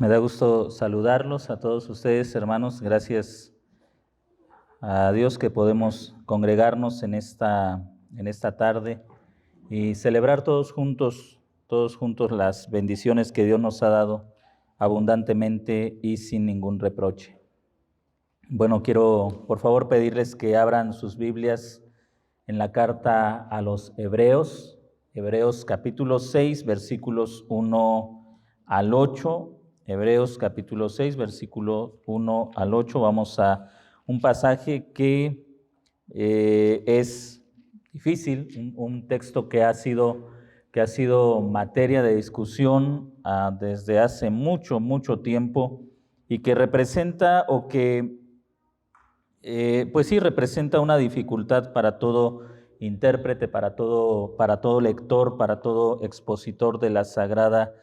Me da gusto saludarlos a todos ustedes, hermanos. Gracias a Dios que podemos congregarnos en esta tarde y celebrar todos juntos las bendiciones que Dios nos ha dado abundantemente y sin ningún reproche. Bueno, quiero por favor pedirles que abran sus Biblias en la carta a los Hebreos, Hebreos capítulo 6, versículos 1 al 8. Hebreos capítulo 6, versículo 1 al 8. Vamos a un pasaje que es difícil, un texto que ha sido materia de discusión desde hace mucho tiempo y que representa pues sí, representa una dificultad para todo intérprete, para todo lector, para todo expositor de la Sagrada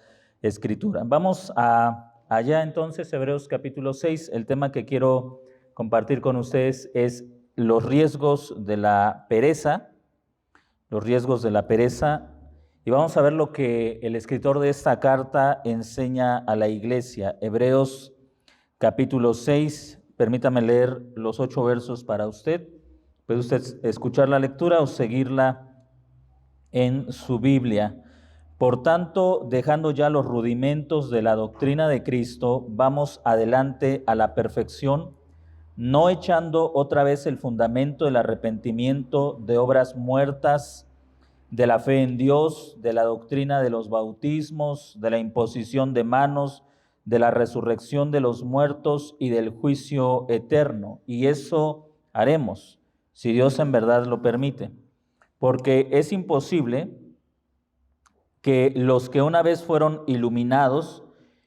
Escritura. Vamos allá entonces, Hebreos capítulo 6. El tema que quiero compartir con ustedes es los riesgos de la pereza, y vamos a ver lo que el escritor de esta carta enseña a la iglesia. Hebreos capítulo 6, permítame leer los 8 versos para usted. Puede usted escuchar la lectura o seguirla en su Biblia. Por tanto, dejando ya los rudimentos de la doctrina de Cristo, vamos adelante a la perfección, no echando otra vez el fundamento del arrepentimiento de obras muertas, de la fe en Dios, de la doctrina de los bautismos, de la imposición de manos, de la resurrección de los muertos y del juicio eterno. Y eso haremos, si Dios en verdad lo permite. Porque es imposible que los que una vez fueron iluminados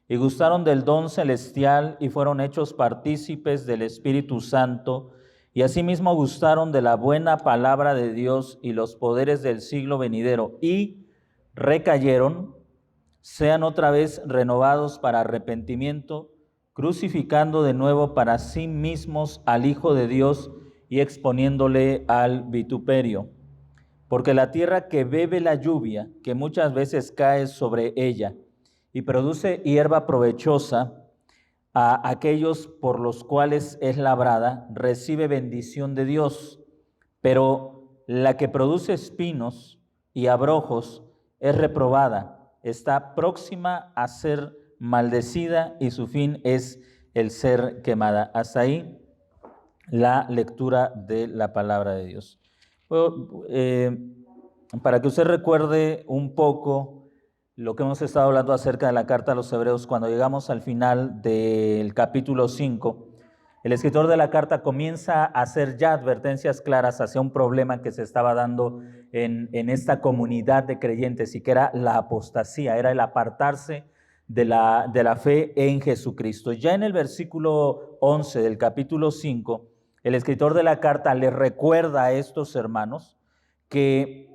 y gustaron del don celestial y fueron hechos partícipes del Espíritu Santo, y asimismo gustaron de la buena palabra de Dios y los poderes del siglo venidero, y recayeron, sean otra vez renovados para arrepentimiento, crucificando de nuevo para sí mismos al Hijo de Dios y exponiéndole al vituperio. Porque la tierra que bebe la lluvia, que muchas veces cae sobre ella, y produce hierba provechosa a aquellos por los cuales es labrada, recibe bendición de Dios. Pero la que produce espinos y abrojos es reprobada, está próxima a ser maldecida y su fin es el ser quemada. Hasta ahí la lectura de la palabra de Dios. Bueno, para que usted recuerde un poco lo que hemos estado hablando acerca de la carta a los Hebreos, cuando llegamos al final del capítulo 5, el escritor de la carta comienza a hacer ya advertencias claras hacia un problema que se estaba dando en esta comunidad de creyentes, y que era la apostasía, era el apartarse de la fe en Jesucristo. Ya en el versículo 11 del capítulo 5, el escritor de la carta les recuerda a estos hermanos que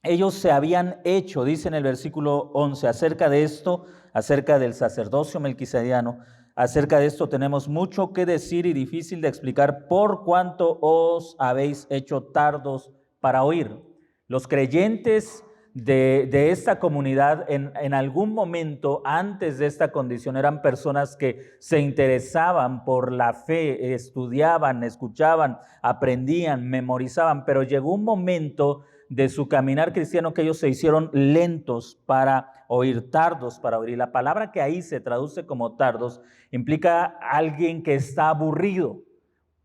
ellos se habían hecho, dice en el versículo 11, acerca de esto, acerca del sacerdocio melquisediano, acerca de esto tenemos mucho que decir y difícil de explicar, por cuanto os habéis hecho tardos para oír. Los creyentes de esta comunidad en algún momento antes de esta condición eran personas que se interesaban por la fe, estudiaban, escuchaban, aprendían, memorizaban, pero llegó un momento de su caminar cristiano que ellos se hicieron lentos para oír, tardos para oír. Y la palabra que ahí se traduce como tardos implica alguien que está aburrido,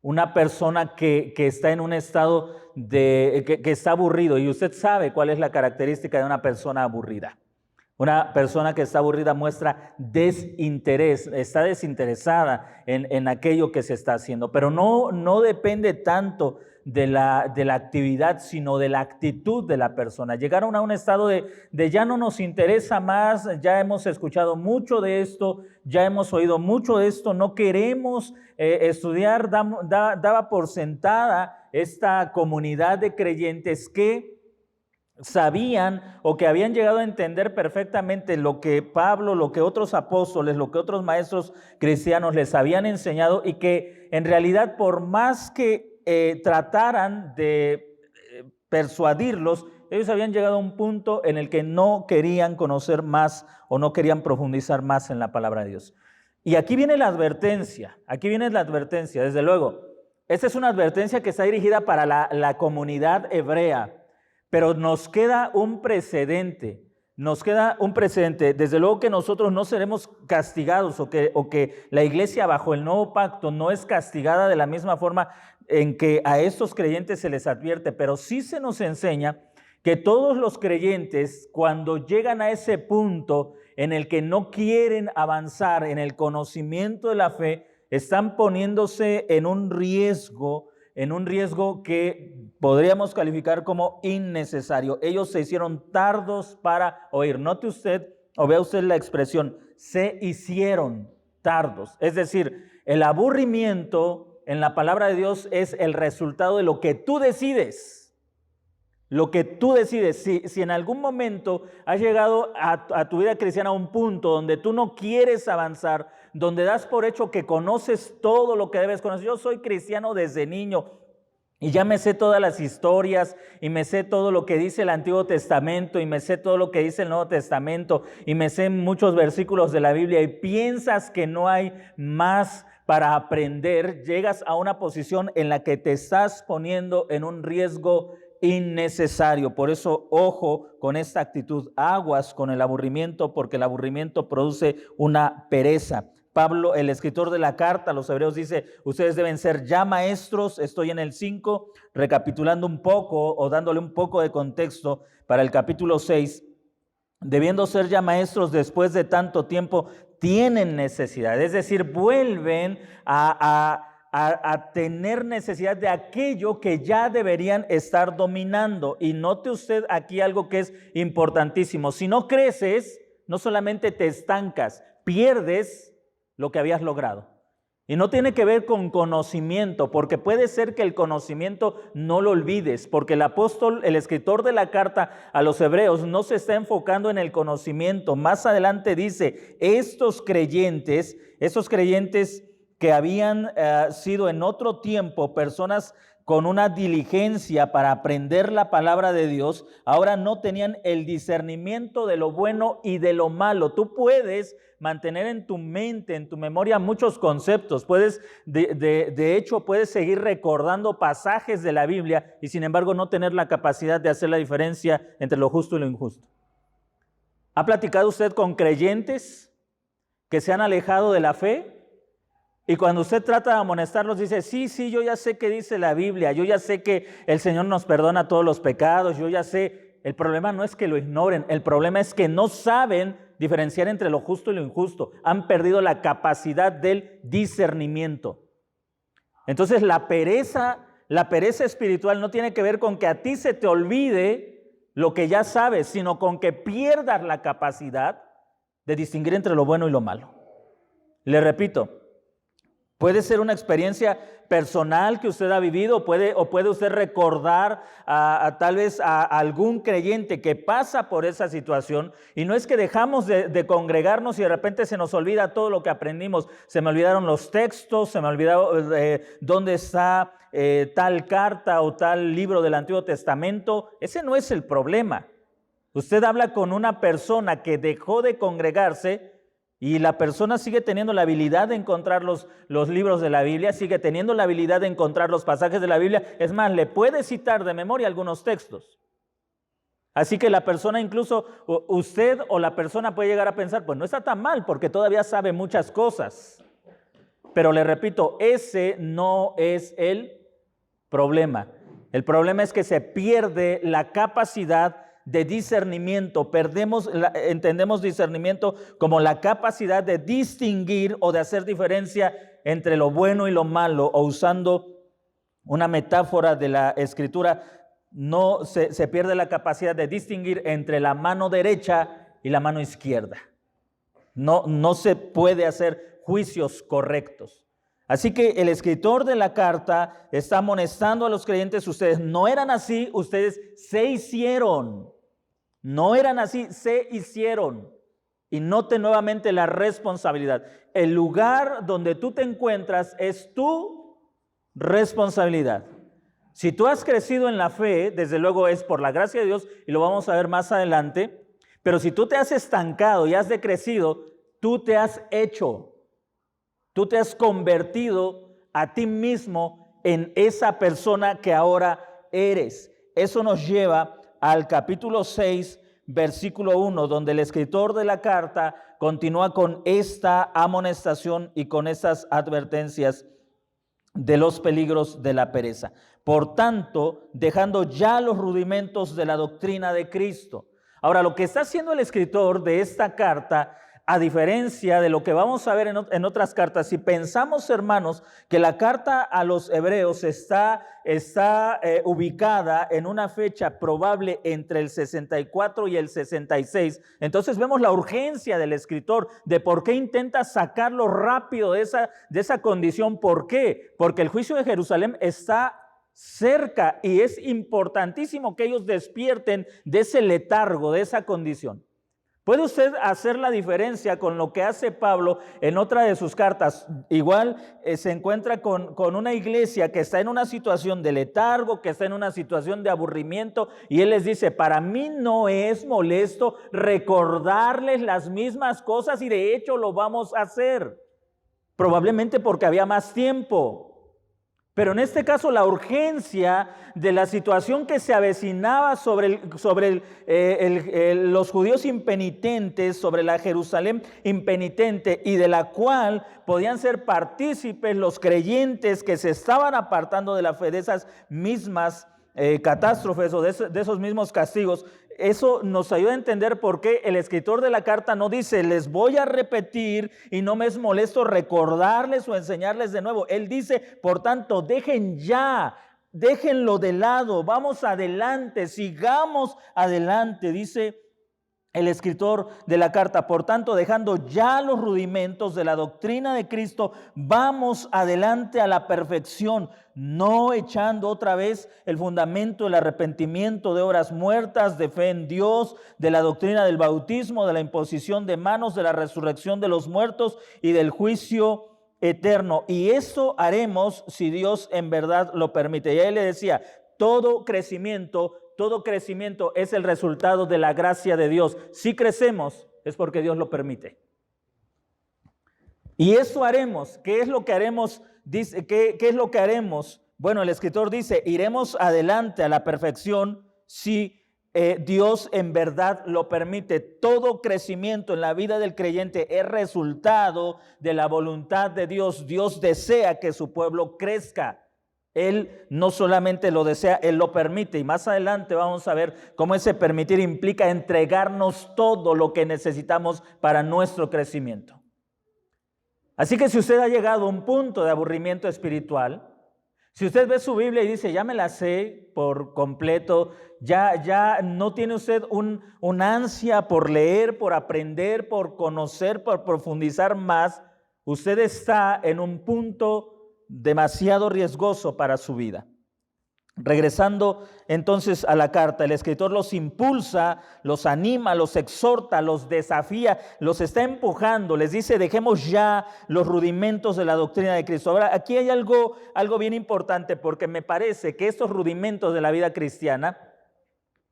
una persona que está en un estado que está aburrido. Y usted sabe cuál es la característica de una persona aburrida. Una persona que está aburrida muestra desinterés, está desinteresada en aquello que se está haciendo, pero no depende tanto de la actividad, sino de la actitud de la persona. Llegaron a un estado de ya no nos interesa más, ya hemos escuchado mucho de esto, ya hemos oído mucho de esto, no queremos estudiar. Daba por sentada esta comunidad de creyentes que sabían o que habían llegado a entender perfectamente lo que Pablo, lo que otros apóstoles, lo que otros maestros cristianos les habían enseñado, y que en realidad por más que trataran de persuadirlos, Ellos habían llegado a un punto en el que no querían conocer más o no querían profundizar más en la palabra de Dios. Y aquí viene la advertencia, desde luego. Esta es una advertencia que está dirigida para la comunidad hebrea, pero nos queda un precedente. Desde luego que nosotros no seremos castigados o que la iglesia bajo el nuevo pacto no es castigada de la misma forma en que a estos creyentes se les advierte, pero sí se nos enseña que todos los creyentes, cuando llegan a ese punto en el que no quieren avanzar en el conocimiento de la fe, están poniéndose en un riesgo que podríamos calificar como innecesario. Ellos se hicieron tardos para oír. Note usted, o vea usted la expresión, se hicieron tardos. Es decir, el aburrimiento en la palabra de Dios es el resultado de lo que tú decides. Lo que tú decides. Si en algún momento has llegado a tu vida cristiana a un punto donde tú no quieres avanzar, donde das por hecho que conoces todo lo que debes conocer. Yo soy cristiano desde niño y ya me sé todas las historias y me sé todo lo que dice el Antiguo Testamento y me sé todo lo que dice el Nuevo Testamento y me sé muchos versículos de la Biblia y piensas que no hay más para aprender, llegas a una posición en la que te estás poniendo en un riesgo innecesario. Por eso, ojo con esta actitud, aguas con el aburrimiento, porque el aburrimiento produce una pereza. Pablo, el escritor de la carta a los hebreos, dice, ustedes deben ser ya maestros. Estoy en el 5, recapitulando un poco o dándole un poco de contexto para el capítulo 6. Debiendo ser ya maestros después de tanto tiempo, tienen necesidad, es decir, vuelven a tener necesidad de aquello que ya deberían estar dominando. Y note usted aquí algo que es importantísimo. Si no creces, no solamente te estancas, pierdes lo que habías logrado. Y no tiene que ver con conocimiento, porque puede ser que el conocimiento no lo olvides, porque el apóstol, el escritor de la carta a los hebreos, no se está enfocando en el conocimiento. Más adelante dice, estos creyentes que habían sido en otro tiempo personas con una diligencia para aprender la palabra de Dios, ahora no tenían el discernimiento de lo bueno y de lo malo. Tú puedes mantener en tu mente, en tu memoria muchos conceptos, de hecho puedes seguir recordando pasajes de la Biblia y sin embargo no tener la capacidad de hacer la diferencia entre lo justo y lo injusto. ¿Ha platicado usted con creyentes que se han alejado de la fe? Y cuando usted trata de amonestarlos, dice, sí, yo ya sé qué dice la Biblia, yo ya sé que el Señor nos perdona todos los pecados, yo ya sé. El problema no es que lo ignoren, el problema es que no saben diferenciar entre lo justo y lo injusto. Han perdido la capacidad del discernimiento. Entonces la pereza espiritual no tiene que ver con que a ti se te olvide lo que ya sabes, sino con que pierdas la capacidad de distinguir entre lo bueno y lo malo. Le repito, puede ser una experiencia personal que usted ha vivido o puede usted recordar tal vez a algún creyente que pasa por esa situación, y no es que dejamos de congregarnos y de repente se nos olvida todo lo que aprendimos. Se me olvidaron los textos, se me olvidó dónde está tal carta o tal libro del Antiguo Testamento. Ese no es el problema. Usted habla con una persona que dejó de congregarse y la persona sigue teniendo la habilidad de encontrar los libros de la Biblia, sigue teniendo la habilidad de encontrar los pasajes de la Biblia. Es más, le puede citar de memoria algunos textos. Así que la persona, incluso usted o la persona puede llegar a pensar, pues no está tan mal porque todavía sabe muchas cosas. Pero le repito, ese no es el problema. El problema es que se pierde la capacidad de discernimiento. Entendemos discernimiento como la capacidad de distinguir o de hacer diferencia entre lo bueno y lo malo, o usando una metáfora de la Escritura, no se pierde la capacidad de distinguir entre la mano derecha y la mano izquierda. No se puede hacer juicios correctos. Así que el escritor de la carta está amonestando a los creyentes: ustedes no eran así, ustedes se hicieron. No eran así, se hicieron. Y note nuevamente la responsabilidad. El lugar donde tú te encuentras es tu responsabilidad. Si tú has crecido en la fe, desde luego es por la gracia de Dios y lo vamos a ver más adelante, pero si tú te has estancado y has decrecido, tú te has convertido a ti mismo en esa persona que ahora eres. Eso nos lleva al capítulo 6, versículo 1, donde el escritor de la carta continúa con esta amonestación y con estas advertencias de los peligros de la pereza. Por tanto, dejando ya los rudimentos de la doctrina de Cristo. Ahora, lo que está haciendo el escritor de esta carta, a diferencia de lo que vamos a ver en otras cartas, si pensamos, hermanos, que la carta a los hebreos está ubicada en una fecha probable entre el 64 y el 66, entonces vemos la urgencia del escritor de por qué intenta sacarlo rápido de esa condición. ¿Por qué? Porque el juicio de Jerusalén está cerca y es importantísimo que ellos despierten de ese letargo, de esa condición. ¿Puede usted hacer la diferencia con lo que hace Pablo en otra de sus cartas? Igual se encuentra con una iglesia que está en una situación de letargo, que está en una situación de aburrimiento, y él les dice: para mí no es molesto recordarles las mismas cosas, y de hecho lo vamos a hacer, probablemente porque había más tiempo. Pero en este caso la urgencia de la situación que se avecinaba sobre los judíos impenitentes, sobre la Jerusalén impenitente, y de la cual podían ser partícipes los creyentes que se estaban apartando de la fe, de esas mismas catástrofes o de esos mismos castigos. Eso nos ayuda a entender por qué el escritor de la carta no dice: les voy a repetir y no me es molesto recordarles o enseñarles de nuevo. Él dice: por tanto, déjenlo de lado, vamos adelante, sigamos adelante, dice el escritor de la carta. Por tanto, dejando ya los rudimentos de la doctrina de Cristo, vamos adelante a la perfección, no echando otra vez el fundamento del arrepentimiento, de obras muertas, de fe en Dios, de la doctrina del bautismo, de la imposición de manos, de la resurrección de los muertos y del juicio eterno. Y eso haremos si Dios en verdad lo permite. Y ahí le decía: todo crecimiento es el resultado de la gracia de Dios. Si crecemos es porque Dios lo permite. Y eso haremos. ¿Qué es lo que haremos? Dice, ¿qué es lo que haremos? Bueno, el escritor dice: iremos adelante a la perfección si Dios en verdad lo permite. Todo crecimiento en la vida del creyente es resultado de la voluntad de Dios. Dios desea que su pueblo crezca. Él no solamente lo desea, Él lo permite. Y más adelante vamos a ver cómo ese permitir implica entregarnos todo lo que necesitamos para nuestro crecimiento. Así que si usted ha llegado a un punto de aburrimiento espiritual, si usted ve su Biblia y dice: ya me la sé por completo, ya no tiene usted un ansia por leer, por aprender, por conocer, por profundizar más, usted está en un punto demasiado riesgoso para su vida. Regresando entonces a la carta, el escritor los impulsa, los anima, los exhorta, los desafía, los está empujando, les dice: dejemos ya los rudimentos de la doctrina de Cristo. Ahora, aquí hay algo bien importante, porque me parece que estos rudimentos de la vida cristiana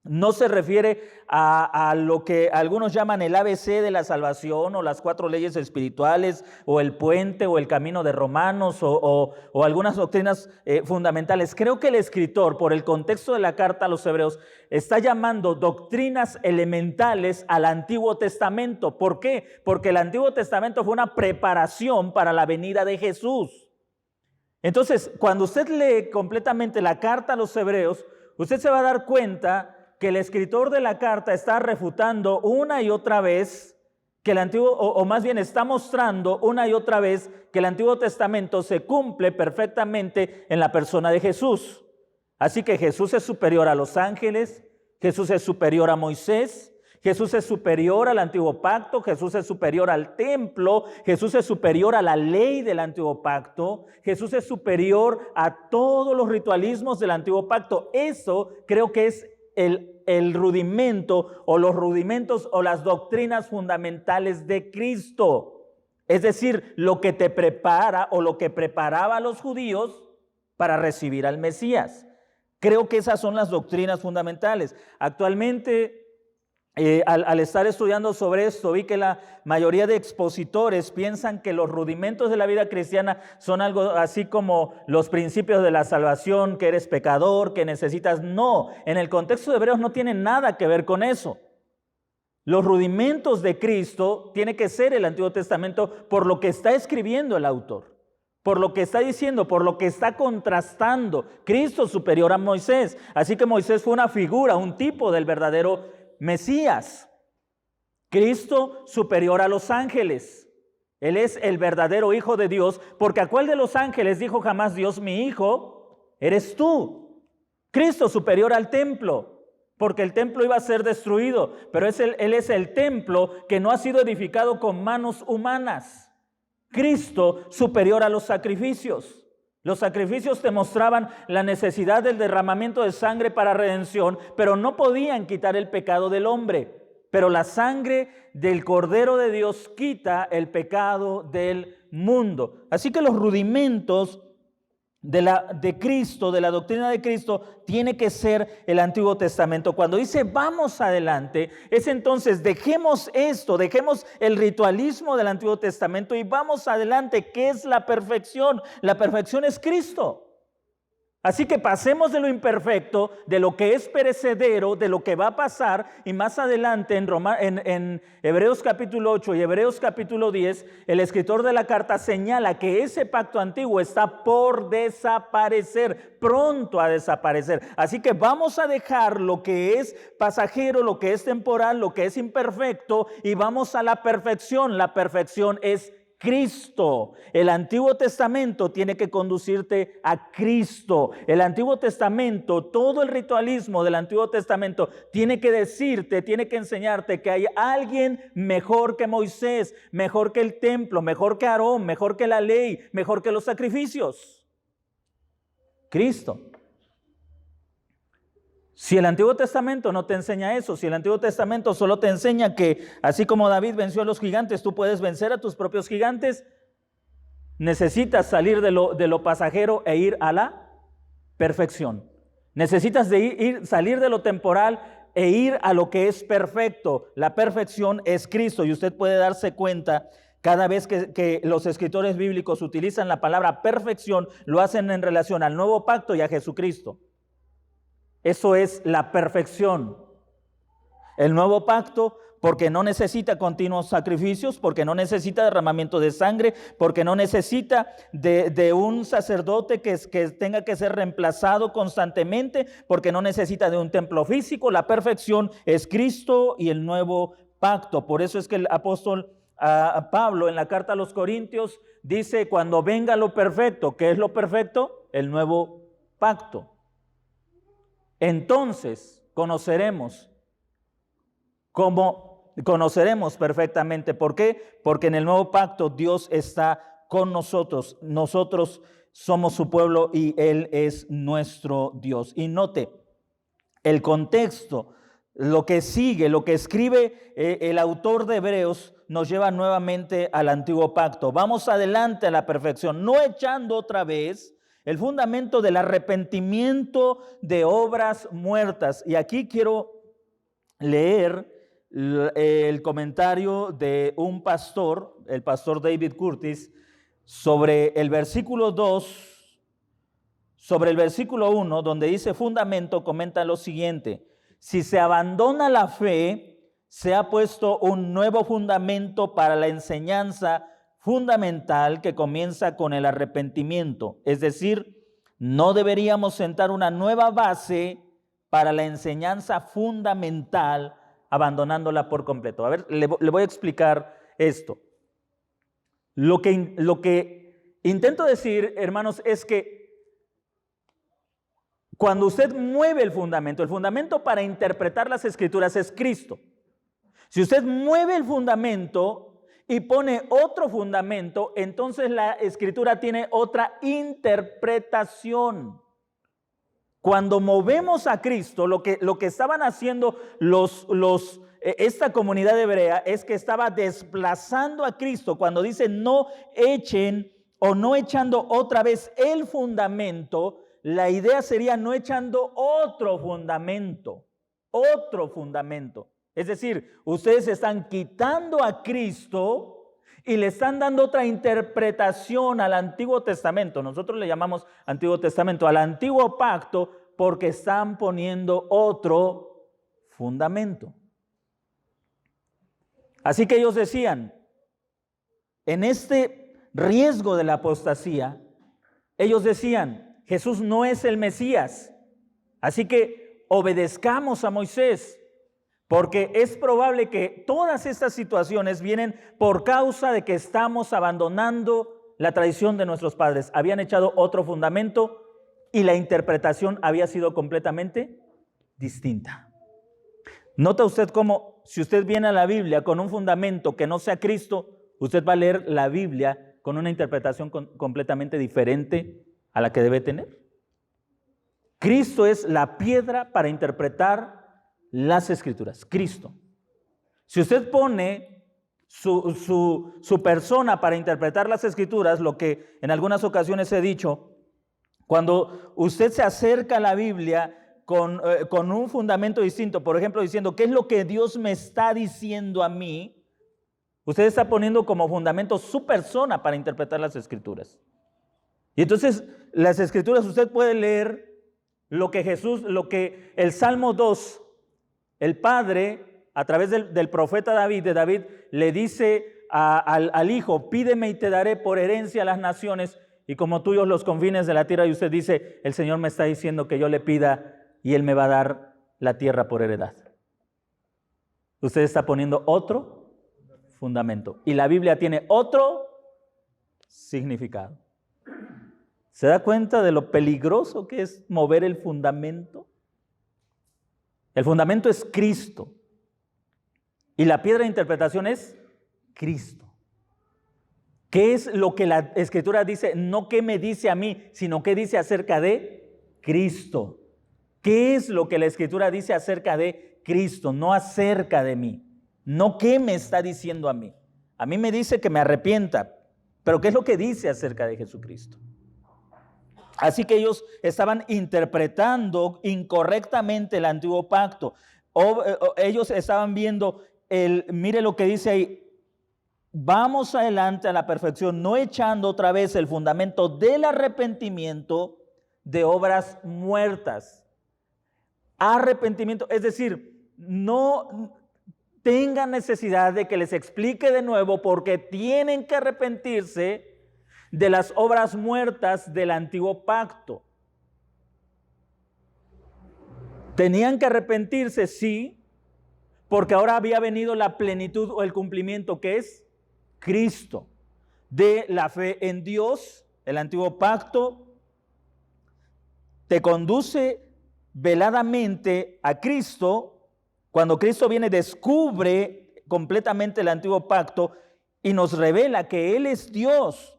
no se refiere a lo que algunos llaman el ABC de la salvación, o las 4 leyes espirituales, o el puente, o el camino de Romanos, o algunas doctrinas fundamentales. Creo que el escritor, por el contexto de la carta a los hebreos, está llamando doctrinas elementales al Antiguo Testamento. ¿Por qué? Porque el Antiguo Testamento fue una preparación para la venida de Jesús. Entonces, cuando usted lee completamente la carta a los hebreos, usted se va a dar cuenta que el escritor de la carta está refutando una y otra vez que el Antiguo, o más bien está mostrando una y otra vez que el Antiguo Testamento se cumple perfectamente en la persona de Jesús. Así que Jesús es superior a los ángeles, Jesús es superior a Moisés, Jesús es superior al Antiguo Pacto, Jesús es superior al templo, Jesús es superior a la ley del Antiguo Pacto, Jesús es superior a todos los ritualismos del Antiguo Pacto. Eso creo que es el rudimento, o los rudimentos, o las doctrinas fundamentales de Cristo. Es decir, lo que te prepara, o lo que preparaba a los judíos para recibir al Mesías. Creo que esas son las doctrinas fundamentales. Actualmente, al estar estudiando sobre esto, vi que la mayoría de expositores piensan que los rudimentos de la vida cristiana son algo así como los principios de la salvación, que eres pecador, que necesitas. No, en el contexto de Hebreos no tiene nada que ver con eso. Los rudimentos de Cristo tiene que ser el Antiguo Testamento por lo que está escribiendo el autor, por lo que está diciendo, por lo que está contrastando. Cristo superior a Moisés. Así que Moisés fue una figura, un tipo del verdadero Mesías. Cristo superior a los ángeles. Él es el verdadero Hijo de Dios, porque ¿a cuál de los ángeles dijo jamás Dios, mi hijo eres tú? Cristo superior al templo, porque el templo iba a ser destruido, pero Él es el templo que no ha sido edificado con manos humanas. Cristo superior a los sacrificios. Los sacrificios te mostraban la necesidad del derramamiento de sangre para redención, pero no podían quitar el pecado del hombre. Pero la sangre del Cordero de Dios quita el pecado del mundo. Así que los rudimentos de Cristo, de la doctrina de Cristo, tiene que ser el Antiguo Testamento. Cuando dice vamos adelante, es entonces dejemos esto, dejemos el ritualismo del Antiguo Testamento y vamos adelante. ¿Qué es la perfección? La perfección es Cristo. Así que pasemos de lo imperfecto, de lo que es perecedero, de lo que va a pasar, y más adelante en Hebreos capítulo 8 y Hebreos capítulo 10, el escritor de la carta señala que ese pacto antiguo está por desaparecer, pronto a desaparecer. Así que vamos a dejar lo que es pasajero, lo que es temporal, lo que es imperfecto, y vamos a la perfección. La perfección es Cristo. El Antiguo Testamento tiene que conducirte a Cristo. El Antiguo Testamento, todo el ritualismo del Antiguo Testamento tiene que decirte, tiene que enseñarte que hay alguien mejor que Moisés, mejor que el templo, mejor que Aarón, mejor que la ley, mejor que los sacrificios. Cristo. Si el Antiguo Testamento no te enseña eso, si el Antiguo Testamento solo te enseña que así como David venció a los gigantes, tú puedes vencer a tus propios gigantes, necesitas salir de lo pasajero e ir a la perfección. Necesitas salir de lo temporal e ir a lo que es perfecto. La perfección es Cristo, y usted puede darse cuenta cada vez que los escritores bíblicos utilizan la palabra perfección, lo hacen en relación al nuevo pacto y a Jesucristo. Eso es la perfección. El nuevo pacto, porque no necesita continuos sacrificios, porque no necesita derramamiento de sangre, porque no necesita de un sacerdote que tenga que ser reemplazado constantemente, porque no necesita de un templo físico. La perfección es Cristo y el nuevo pacto. Por eso es que el apóstol Pablo en la carta a los Corintios dice, cuando venga lo perfecto, ¿qué es lo perfecto? El nuevo pacto. Entonces conoceremos perfectamente. ¿Por qué? Porque en el nuevo pacto Dios está con nosotros. Nosotros somos su pueblo y Él es nuestro Dios. Y note el contexto, lo que sigue, lo que escribe el autor de Hebreos nos lleva nuevamente al antiguo pacto. Vamos adelante a la perfección, no echando otra vez el fundamento del arrepentimiento de obras muertas. Y aquí quiero leer el comentario de un pastor, el pastor David Curtis, sobre el versículo 2, sobre el versículo 1, donde dice fundamento, comenta lo siguiente: si se abandona la fe, se ha puesto un nuevo fundamento para la enseñanza fundamental que comienza con el arrepentimiento. Es decir, no deberíamos sentar una nueva base para la enseñanza fundamental abandonándola por completo. A ver, le voy a explicar esto. Lo que intento decir, hermanos, es que cuando usted mueve el fundamento para interpretar las Escrituras es Cristo. Si usted mueve el fundamento y pone otro fundamento, entonces la Escritura tiene otra interpretación. Cuando movemos a Cristo, lo que estaban haciendo esta comunidad hebrea es que estaba desplazando a Cristo. Cuando dice no echen o no echando otra vez el fundamento, la idea sería no echando otro fundamento. Es decir, ustedes están quitando a Cristo y le están dando otra interpretación al Antiguo Testamento. Nosotros le llamamos Antiguo Testamento, al Antiguo Pacto, porque están poniendo otro fundamento. Así que ellos decían, en este riesgo de la apostasía, ellos decían, Jesús no es el Mesías, así que obedezcamos a Moisés. Porque es probable que todas estas situaciones vienen por causa de que estamos abandonando la tradición de nuestros padres. Habían echado otro fundamento y la interpretación había sido completamente distinta. Nota usted cómo, si usted viene a la Biblia con un fundamento que no sea Cristo, usted va a leer la Biblia con una interpretación completamente diferente a la que debe tener. Cristo es la piedra para interpretar las Escrituras, Cristo. Si usted pone su persona para interpretar las Escrituras, lo que en algunas ocasiones he dicho, cuando usted se acerca a la Biblia con un fundamento distinto, por ejemplo, diciendo, ¿qué es lo que Dios me está diciendo a mí? Usted está poniendo como fundamento su persona para interpretar las Escrituras. Y entonces, las Escrituras usted puede leer lo que el Salmo 2, el Padre, a través del profeta David, le dice al Hijo, pídeme y te daré por herencia a las naciones, y como tuyos los confines de la tierra, y usted dice, el Señor me está diciendo que yo le pida, y Él me va a dar la tierra por heredad. Usted está poniendo otro fundamento, y la Biblia tiene otro significado. ¿Se da cuenta de lo peligroso que es mover el fundamento? El fundamento es Cristo y la piedra de interpretación es Cristo. ¿Qué es lo que la Escritura dice? No qué me dice a mí, sino qué dice acerca de Cristo. ¿Qué es lo que la Escritura dice acerca de Cristo? No acerca de mí. No qué me está diciendo a mí. A mí me dice que me arrepienta, pero ¿qué es lo que dice acerca de Jesucristo? Así que ellos estaban interpretando incorrectamente el antiguo pacto. Ellos estaban viendo, mire lo que dice ahí, vamos adelante a la perfección, no echando otra vez el fundamento del arrepentimiento de obras muertas. Arrepentimiento, es decir, no tengan necesidad de que les explique de nuevo porque tienen que arrepentirse de las obras muertas del antiguo pacto. Tenían que arrepentirse, sí, porque ahora había venido la plenitud o el cumplimiento que es Cristo, de la fe en Dios. El antiguo pacto te conduce veladamente a Cristo. Cuando Cristo viene, descubre completamente el antiguo pacto y nos revela que Él es Dios.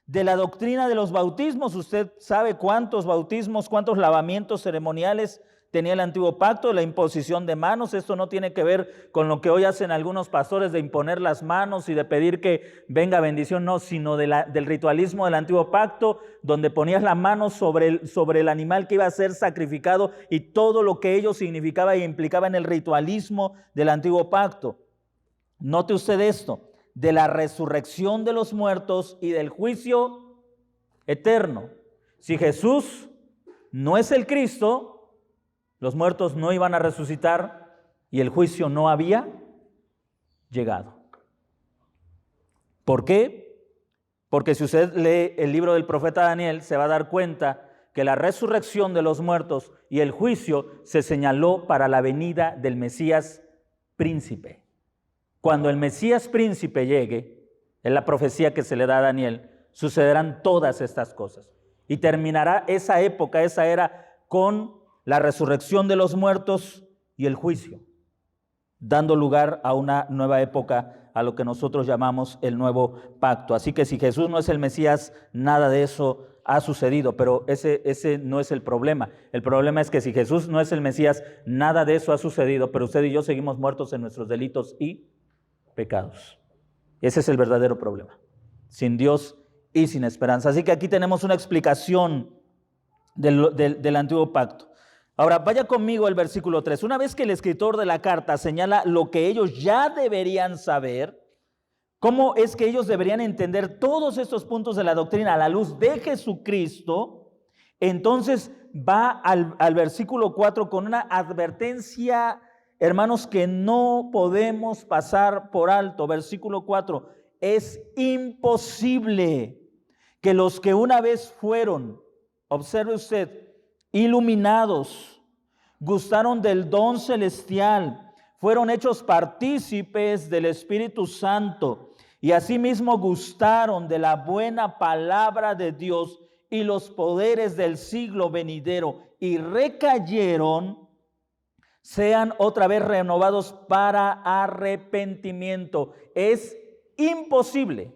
De la doctrina de los bautismos, usted sabe cuántos bautismos, cuántos lavamientos ceremoniales tenía el antiguo pacto, la imposición de manos. Esto no tiene que ver con lo que hoy hacen algunos pastores de imponer las manos y de pedir que venga bendición, no, sino del ritualismo del antiguo pacto, donde ponías la mano sobre el animal que iba a ser sacrificado y todo lo que ello significaba y implicaba en el ritualismo del antiguo pacto. Note usted esto, de la resurrección de los muertos y del juicio eterno. Si Jesús no es el Cristo, los muertos no iban a resucitar y el juicio no había llegado. ¿Por qué? Porque si usted lee el libro del profeta Daniel, se va a dar cuenta que la resurrección de los muertos y el juicio se señaló para la venida del Mesías príncipe. Cuando el Mesías príncipe llegue, en la profecía que se le da a Daniel, sucederán todas estas cosas. Y terminará esa época, esa era, con la resurrección de los muertos y el juicio, dando lugar a una nueva época, a lo que nosotros llamamos el nuevo pacto. Así que si Jesús no es el Mesías, nada de eso ha sucedido, pero ese no es el problema. El problema es que si Jesús no es el Mesías, nada de eso ha sucedido, pero usted y yo seguimos muertos en nuestros delitos y pecados. Ese es el verdadero problema. Sin Dios y sin esperanza. Así que aquí tenemos una explicación del antiguo pacto. Ahora, vaya conmigo al versículo 3. Una vez que el escritor de la carta señala lo que ellos ya deberían saber, cómo es que ellos deberían entender todos estos puntos de la doctrina a la luz de Jesucristo, entonces va al versículo 4 con una advertencia, hermanos, que no podemos pasar por alto. Versículo 4, es imposible que los que una vez fueron, observe usted, iluminados, gustaron del don celestial, fueron hechos partícipes del Espíritu Santo y asimismo gustaron de la buena palabra de Dios y los poderes del siglo venidero y recayeron, sean otra vez renovados para arrepentimiento. Es imposible.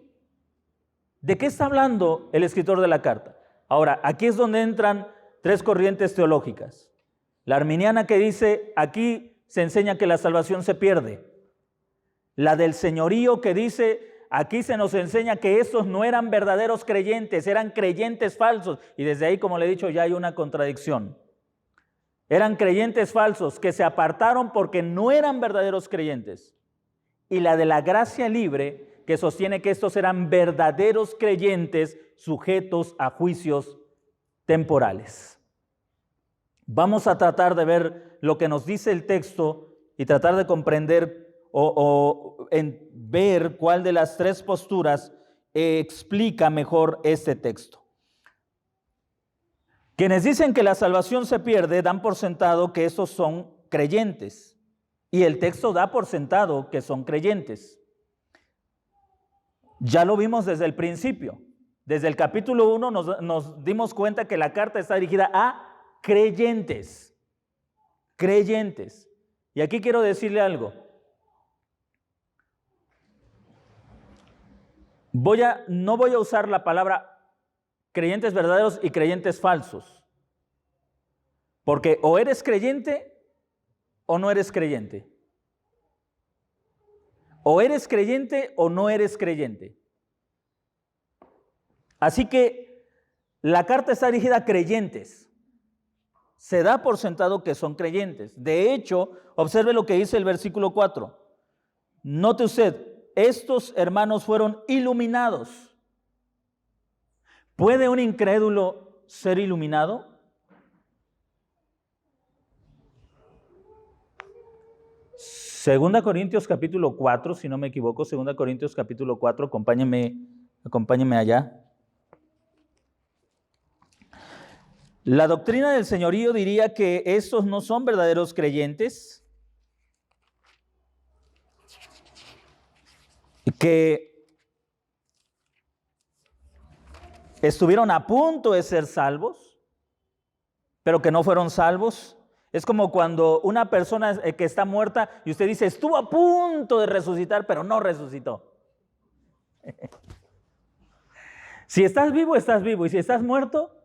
¿De qué está hablando el escritor de la carta? Ahora, aquí es donde entran tres corrientes teológicas. La arminiana, que dice, aquí se enseña que la salvación se pierde. La del señorío, que dice, aquí se nos enseña que estos no eran verdaderos creyentes, eran creyentes falsos. Y desde ahí, como le he dicho, ya hay una contradicción. Eran creyentes falsos que se apartaron porque no eran verdaderos creyentes. Y la de la gracia libre, que sostiene que estos eran verdaderos creyentes sujetos a juicios temporales. Vamos a tratar de ver lo que nos dice el texto y tratar de comprender o ver cuál de las tres posturas explica mejor este texto. Quienes dicen que la salvación se pierde dan por sentado que estos son creyentes y el texto da por sentado que son creyentes. Ya lo vimos desde el principio. Desde el capítulo 1 nos dimos cuenta que la carta está dirigida a creyentes. Creyentes. Y aquí quiero decirle algo. No voy a usar la palabra creyentes verdaderos y creyentes falsos. Porque o eres creyente o no eres creyente. O eres creyente o no eres creyente. Así que la carta está dirigida a creyentes. Se da por sentado que son creyentes. De hecho, observe lo que dice el versículo 4. Note usted, estos hermanos fueron iluminados. ¿Puede un incrédulo ser iluminado? Segunda Corintios capítulo 4, si no me equivoco, Segunda Corintios capítulo 4, acompáñenme allá. La doctrina del señorío diría que estos no son verdaderos creyentes, que estuvieron a punto de ser salvos, pero que no fueron salvos. Es como cuando una persona que está muerta y usted dice, estuvo a punto de resucitar, pero no resucitó. Si estás vivo, estás vivo, y si estás muerto,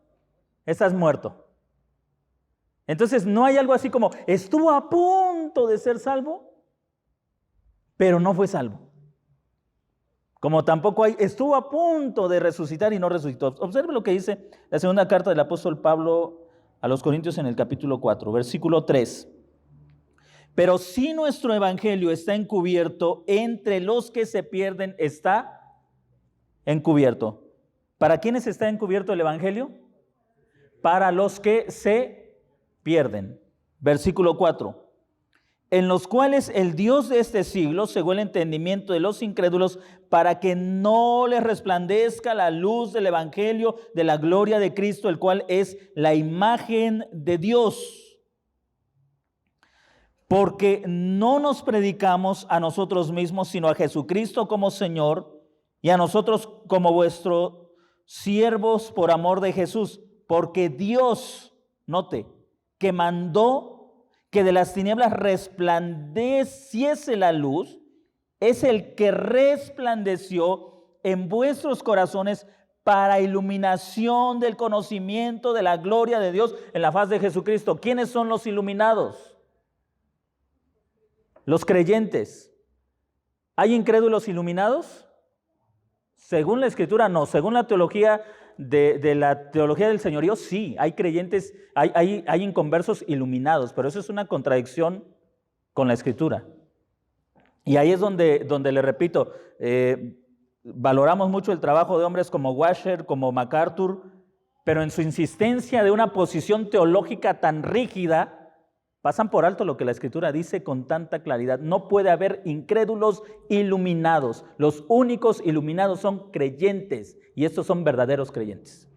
estás muerto. Entonces no hay algo así como, estuvo a punto de ser salvo, pero no fue salvo. Como tampoco hay, estuvo a punto de resucitar y no resucitó. Observe lo que dice la segunda carta del apóstol Pablo a los Corintios en el capítulo 4, versículo 3. Pero si nuestro evangelio está encubierto, entre los que se pierden está encubierto. ¿Para quiénes está encubierto el evangelio? Para los que se pierden. Versículo 4. En los cuales el Dios de este siglo cegó el entendimiento de los incrédulos para que no les resplandezca la luz del evangelio de la gloria de Cristo, el cual es la imagen de Dios. Porque no nos predicamos a nosotros mismos, sino a Jesucristo como Señor y a nosotros como vuestros siervos por amor de Jesús. Porque Dios, note, que mandó que de las tinieblas resplandeciese la luz, es el que resplandeció en vuestros corazones para iluminación del conocimiento de la gloria de Dios en la faz de Jesucristo. ¿Quiénes son los iluminados? Los creyentes. ¿Hay incrédulos iluminados? Según la Escritura, no. Según la teología de la teología del señorío, sí. Hay creyentes, hay inconversos iluminados, pero eso es una contradicción con la Escritura. Y ahí es donde le repito, valoramos mucho el trabajo de hombres como Washer, como MacArthur, pero en su insistencia de una posición teológica tan rígida, pasan por alto lo que la Escritura dice con tanta claridad. No puede haber incrédulos iluminados. Los únicos iluminados son creyentes, y estos son verdaderos creyentes.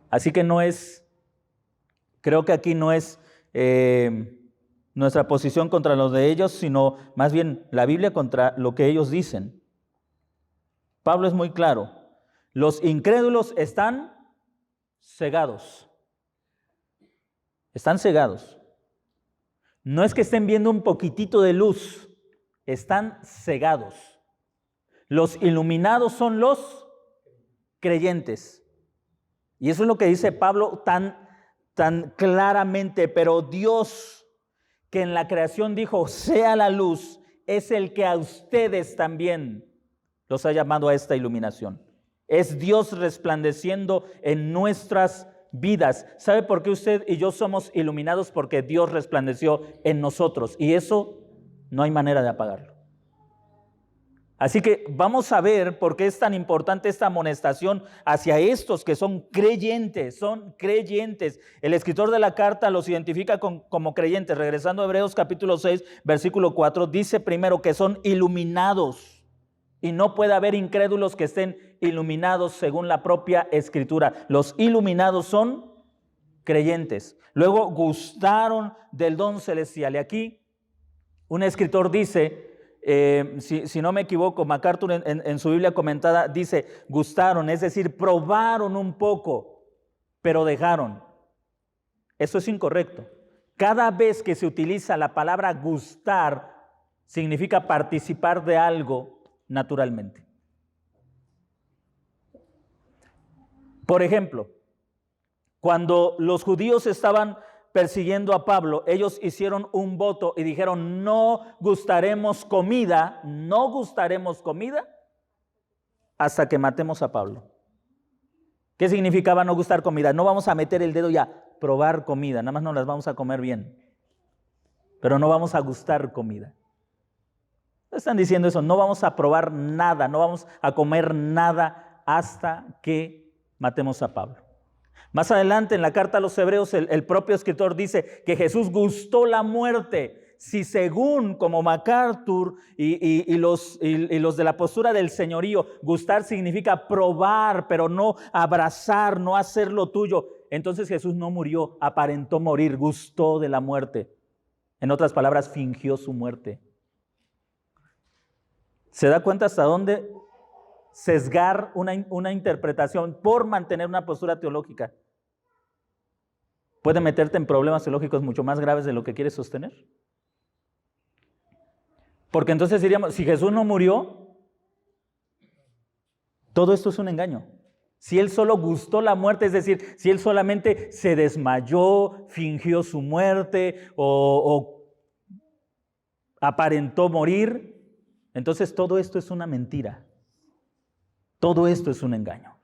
Así que creo que aquí no es nuestra posición contra los de ellos, sino más bien la Biblia contra lo que ellos dicen. Pablo es muy claro. Los incrédulos están cegados. Están cegados. No es que estén viendo un poquitito de luz, están cegados. Los iluminados son los creyentes. Y eso es lo que dice Pablo tan claramente. Pero Dios, que en la creación dijo, sea la luz, es el que a ustedes también los ha llamado a esta iluminación. Es Dios resplandeciendo en nuestras vidas. ¿Sabe por qué usted y yo somos iluminados? Porque Dios resplandeció en nosotros, y eso no hay manera de apagarlo. Así que vamos a ver por qué es tan importante esta amonestación hacia estos que son creyentes, El escritor de la carta los identifica como creyentes. Regresando a Hebreos capítulo 6, versículo 4, dice primero que son iluminados. Y no puede haber incrédulos que estén iluminados según la propia Escritura. Los iluminados son creyentes. Luego gustaron del don celestial. Y aquí un escritor dice, si no me equivoco, MacArthur en su Biblia comentada dice, gustaron, es decir, probaron un poco, pero dejaron. Eso es incorrecto. Cada vez que se utiliza la palabra gustar, significa participar de algo naturalmente. Por ejemplo, cuando los judíos estaban persiguiendo a Pablo, ellos hicieron un voto y dijeron, no gustaremos comida hasta que matemos a Pablo. ¿Qué significaba no gustar comida? No vamos a meter el dedo y a probar comida, nada más no las vamos a comer bien, pero no vamos a gustar comida. Están diciendo eso, no vamos a probar nada, no vamos a comer nada hasta que matemos a Pablo. Más adelante en la carta a los Hebreos, el propio escritor dice que Jesús gustó la muerte. Si según como MacArthur y los de la postura del señorío, gustar significa probar, pero no abrazar, no hacer lo tuyo, entonces Jesús no murió, aparentó morir, gustó de la muerte. En otras palabras, fingió su muerte. ¿Se da cuenta hasta dónde sesgar una interpretación por mantener una postura teológica puede meterte en problemas teológicos mucho más graves de lo que quieres sostener? Porque entonces diríamos, si Jesús no murió, todo esto es un engaño. Si Él solo gustó la muerte, es decir, si Él solamente se desmayó, fingió su muerte o aparentó morir, entonces todo esto es una mentira. Todo esto es un engaño.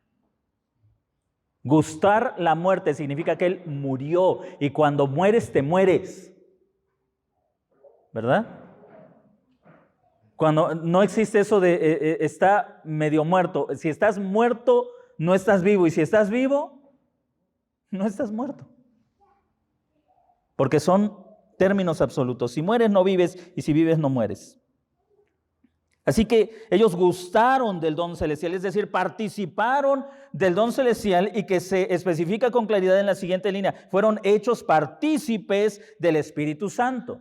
Gustar la muerte significa que Él murió, y cuando mueres te mueres, ¿verdad? Cuando no existe eso de está medio muerto. Si estás muerto, no estás vivo, y si estás vivo, no estás muerto. Porque son términos absolutos. Si mueres no vives, y si vives no mueres. Así que ellos gustaron del don celestial, es decir, participaron del don celestial, y que se especifica con claridad en la siguiente línea: fueron hechos partícipes del Espíritu Santo.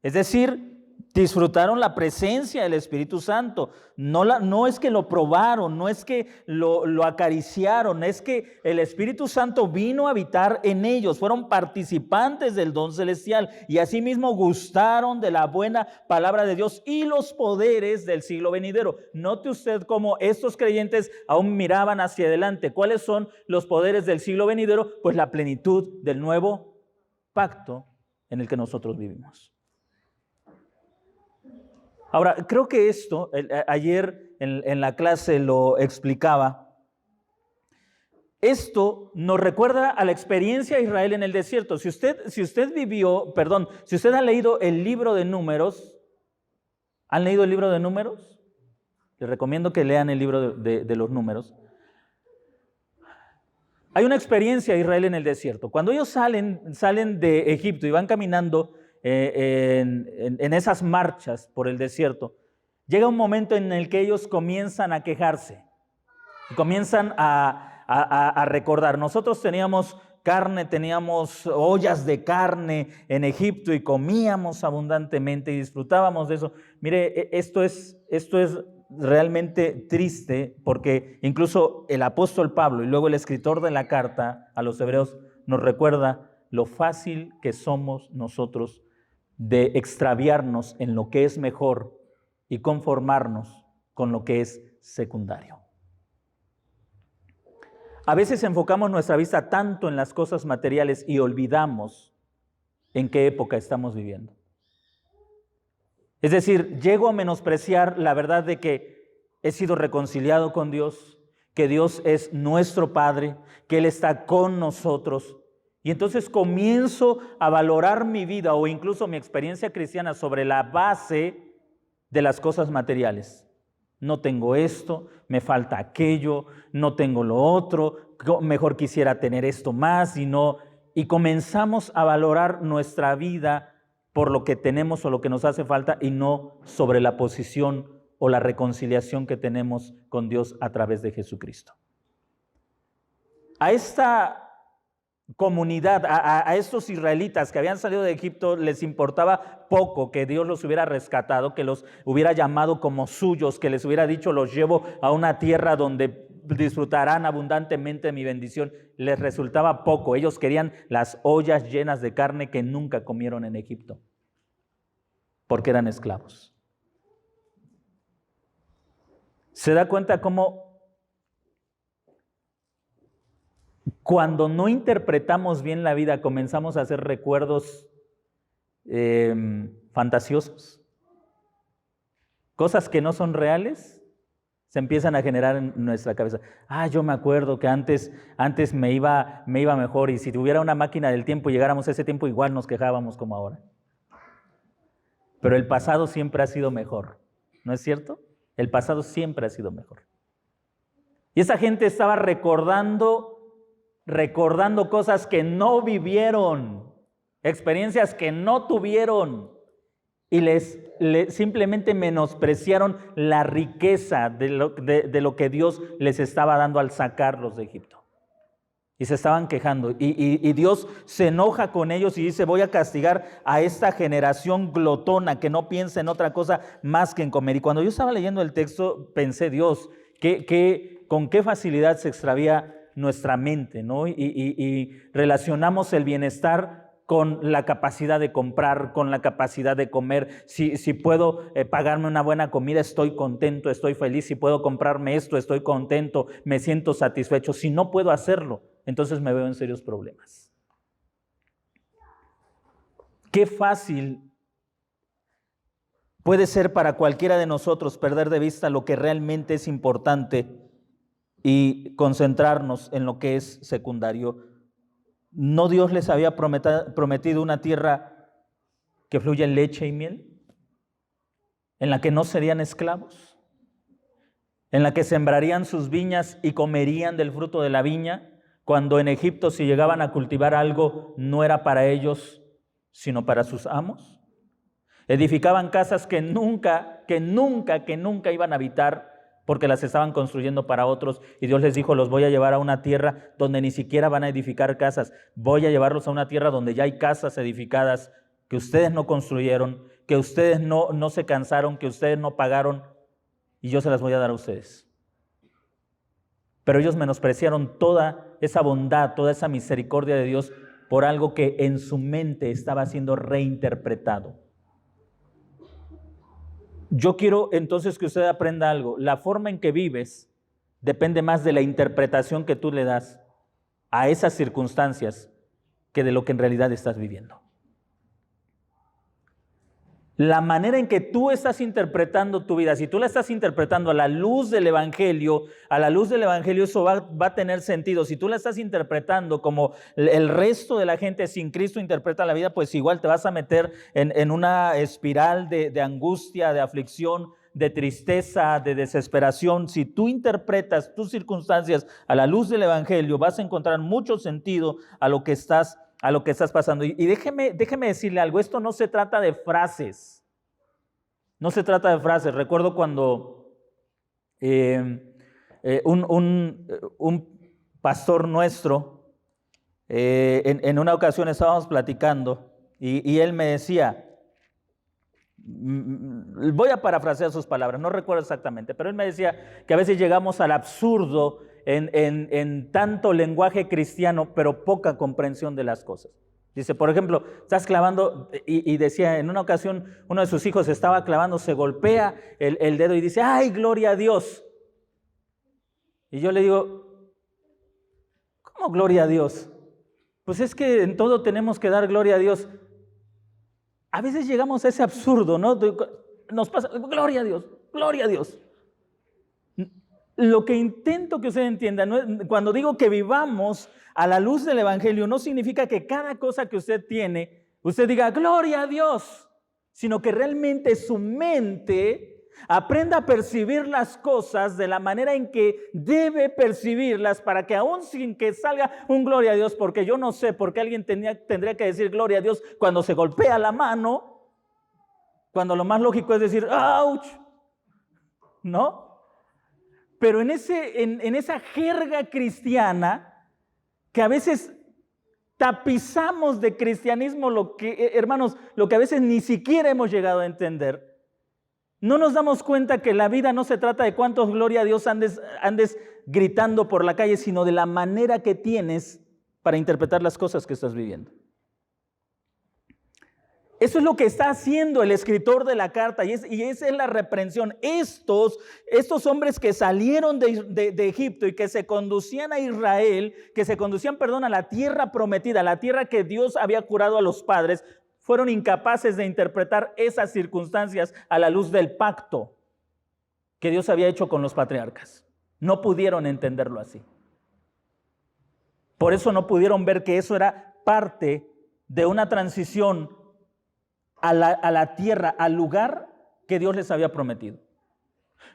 Es decir, disfrutaron la presencia del Espíritu Santo. No es que lo probaron, no es que lo acariciaron, es que el Espíritu Santo vino a habitar en ellos. Fueron participantes del don celestial, y asimismo gustaron de la buena palabra de Dios y los poderes del siglo venidero. Note usted cómo estos creyentes aún miraban hacia adelante. ¿Cuáles son los poderes del siglo venidero? Pues la plenitud del nuevo pacto en el que nosotros vivimos. Ahora, creo que esto, ayer en la clase lo explicaba, esto nos recuerda a la experiencia de Israel en el desierto. Si usted ha leído el libro de Números, ¿han leído el libro de Números? Les recomiendo que lean el libro de los Números. Hay una experiencia de Israel en el desierto. Cuando ellos salen de Egipto y van caminando en esas marchas por el desierto, llega un momento en el que ellos comienzan a quejarse y comienzan a recordar. Nosotros teníamos carne, teníamos ollas de carne en Egipto y comíamos abundantemente y disfrutábamos de eso. Mire, esto es realmente triste, porque incluso el apóstol Pablo y luego el escritor de la carta a los hebreos nos recuerda lo fácil que somos nosotros de extraviarnos en lo que es mejor y conformarnos con lo que es secundario. A veces enfocamos nuestra vista tanto en las cosas materiales y olvidamos en qué época estamos viviendo. Es decir, llego a menospreciar la verdad de que he sido reconciliado con Dios, que Dios es nuestro Padre, que Él está con nosotros. Y entonces comienzo a valorar mi vida o incluso mi experiencia cristiana sobre la base de las cosas materiales. No tengo esto, me falta aquello, no tengo lo otro, mejor quisiera tener esto más y comenzamos a valorar nuestra vida por lo que tenemos o lo que nos hace falta y no sobre la posición o la reconciliación que tenemos con Dios a través de Jesucristo. A esta comunidad, a estos israelitas que habían salido de Egipto, les importaba poco que Dios los hubiera rescatado, que los hubiera llamado como suyos, que les hubiera dicho, los llevo a una tierra donde disfrutarán abundantemente de mi bendición. Les resultaba poco. Ellos querían las ollas llenas de carne que nunca comieron en Egipto, porque eran esclavos. ¿Se da cuenta cómo cuando no interpretamos bien la vida comenzamos a hacer recuerdos fantasiosos? Cosas que no son reales se empiezan a generar en nuestra cabeza. Yo me acuerdo que antes me iba mejor, y si tuviera una máquina del tiempo y llegáramos a ese tiempo, igual nos quejábamos como ahora. Pero el pasado siempre ha sido mejor, ¿no es cierto? El pasado siempre ha sido mejor. Y esa gente estaba recordando cosas que no vivieron, experiencias que no tuvieron, y simplemente menospreciaron la riqueza de lo que Dios les estaba dando al sacarlos de Egipto. Y se estaban quejando, y Dios se enoja con ellos y dice: voy a castigar a esta generación glotona que no piensa en otra cosa más que en comer. Y cuando yo estaba leyendo el texto pensé, Dios, con qué facilidad se extravía nuestra mente, ¿no? Y relacionamos el bienestar con la capacidad de comprar, con la capacidad de comer. Si puedo pagarme una buena comida, estoy contento, estoy feliz. Si puedo comprarme esto, estoy contento, me siento satisfecho. Si no puedo hacerlo, entonces me veo en serios problemas. Qué fácil puede ser para cualquiera de nosotros perder de vista lo que realmente es importante y concentrarnos en lo que es secundario. ¿No Dios les había prometido una tierra que fluye leche y miel? ¿En la que no serían esclavos? ¿En la que sembrarían sus viñas y comerían del fruto de la viña? Cuando en Egipto, si llegaban a cultivar algo, no era para ellos, sino para sus amos. Edificaban casas que nunca iban a habitar, porque las estaban construyendo para otros, y Dios les dijo: los voy a llevar a una tierra donde ni siquiera van a edificar casas. Voy a llevarlos a una tierra donde ya hay casas edificadas que ustedes no construyeron, que ustedes no se cansaron, que ustedes no pagaron, y yo se las voy a dar a ustedes. Pero ellos menospreciaron toda esa bondad, toda esa misericordia de Dios por algo que en su mente estaba siendo reinterpretado. Yo quiero entonces que usted aprenda algo. La forma en que vives depende más de la interpretación que tú le das a esas circunstancias que de lo que en realidad estás viviendo. la manera en que tú estás interpretando tu vida, si tú la estás interpretando a la luz del Evangelio, eso va a tener sentido. Si tú la estás interpretando como el resto de la gente sin Cristo interpreta la vida, pues igual te vas a meter en una espiral de angustia, de aflicción, de tristeza, de desesperación. Si tú interpretas tus circunstancias a la luz del Evangelio, vas a encontrar mucho sentido a lo que estás pasando. Y déjeme decirle algo, esto no se trata de frases. No se trata de frases. Recuerdo cuando un pastor nuestro, en una ocasión estábamos platicando y él me decía, voy a parafrasear sus palabras, no recuerdo exactamente, pero él me decía que a veces llegamos al absurdo en tanto lenguaje cristiano, pero poca comprensión de las cosas. Dice, por ejemplo, estás clavando, y decía, en una ocasión uno de sus hijos estaba clavando, se golpea el dedo y dice, ¡ay, gloria a Dios! Y yo le digo, ¿cómo gloria a Dios? Pues es que en todo tenemos que dar gloria a Dios. A veces llegamos a ese absurdo, ¿no? Nos pasa, gloria a Dios, gloria a Dios. Lo que intento que usted entienda, cuando digo que vivamos a la luz del Evangelio, no significa que cada cosa que usted tiene, usted diga, gloria a Dios, sino que realmente su mente aprenda a percibir las cosas de la manera en que debe percibirlas, para que aún sin que salga un gloria a Dios, porque yo no sé por qué alguien tendría que decir gloria a Dios cuando se golpea la mano, cuando lo más lógico es decir, ¡ouch! ¿No? Pero en esa jerga cristiana, que a veces tapizamos de cristianismo hermanos, lo que a veces ni siquiera hemos llegado a entender, no nos damos cuenta que la vida no se trata de cuántos gloria a Dios andes gritando por la calle, sino de la manera que tienes para interpretar las cosas que estás viviendo. Eso es lo que está haciendo el escritor de la carta, y esa es la reprensión. Estos hombres que salieron de Egipto y que se conducían a Israel, a la tierra prometida, la tierra que Dios había jurado a los padres, fueron incapaces de interpretar esas circunstancias a la luz del pacto que Dios había hecho con los patriarcas. No pudieron entenderlo así. Por eso no pudieron ver que eso era parte de una transición a la tierra, al lugar que Dios les había prometido.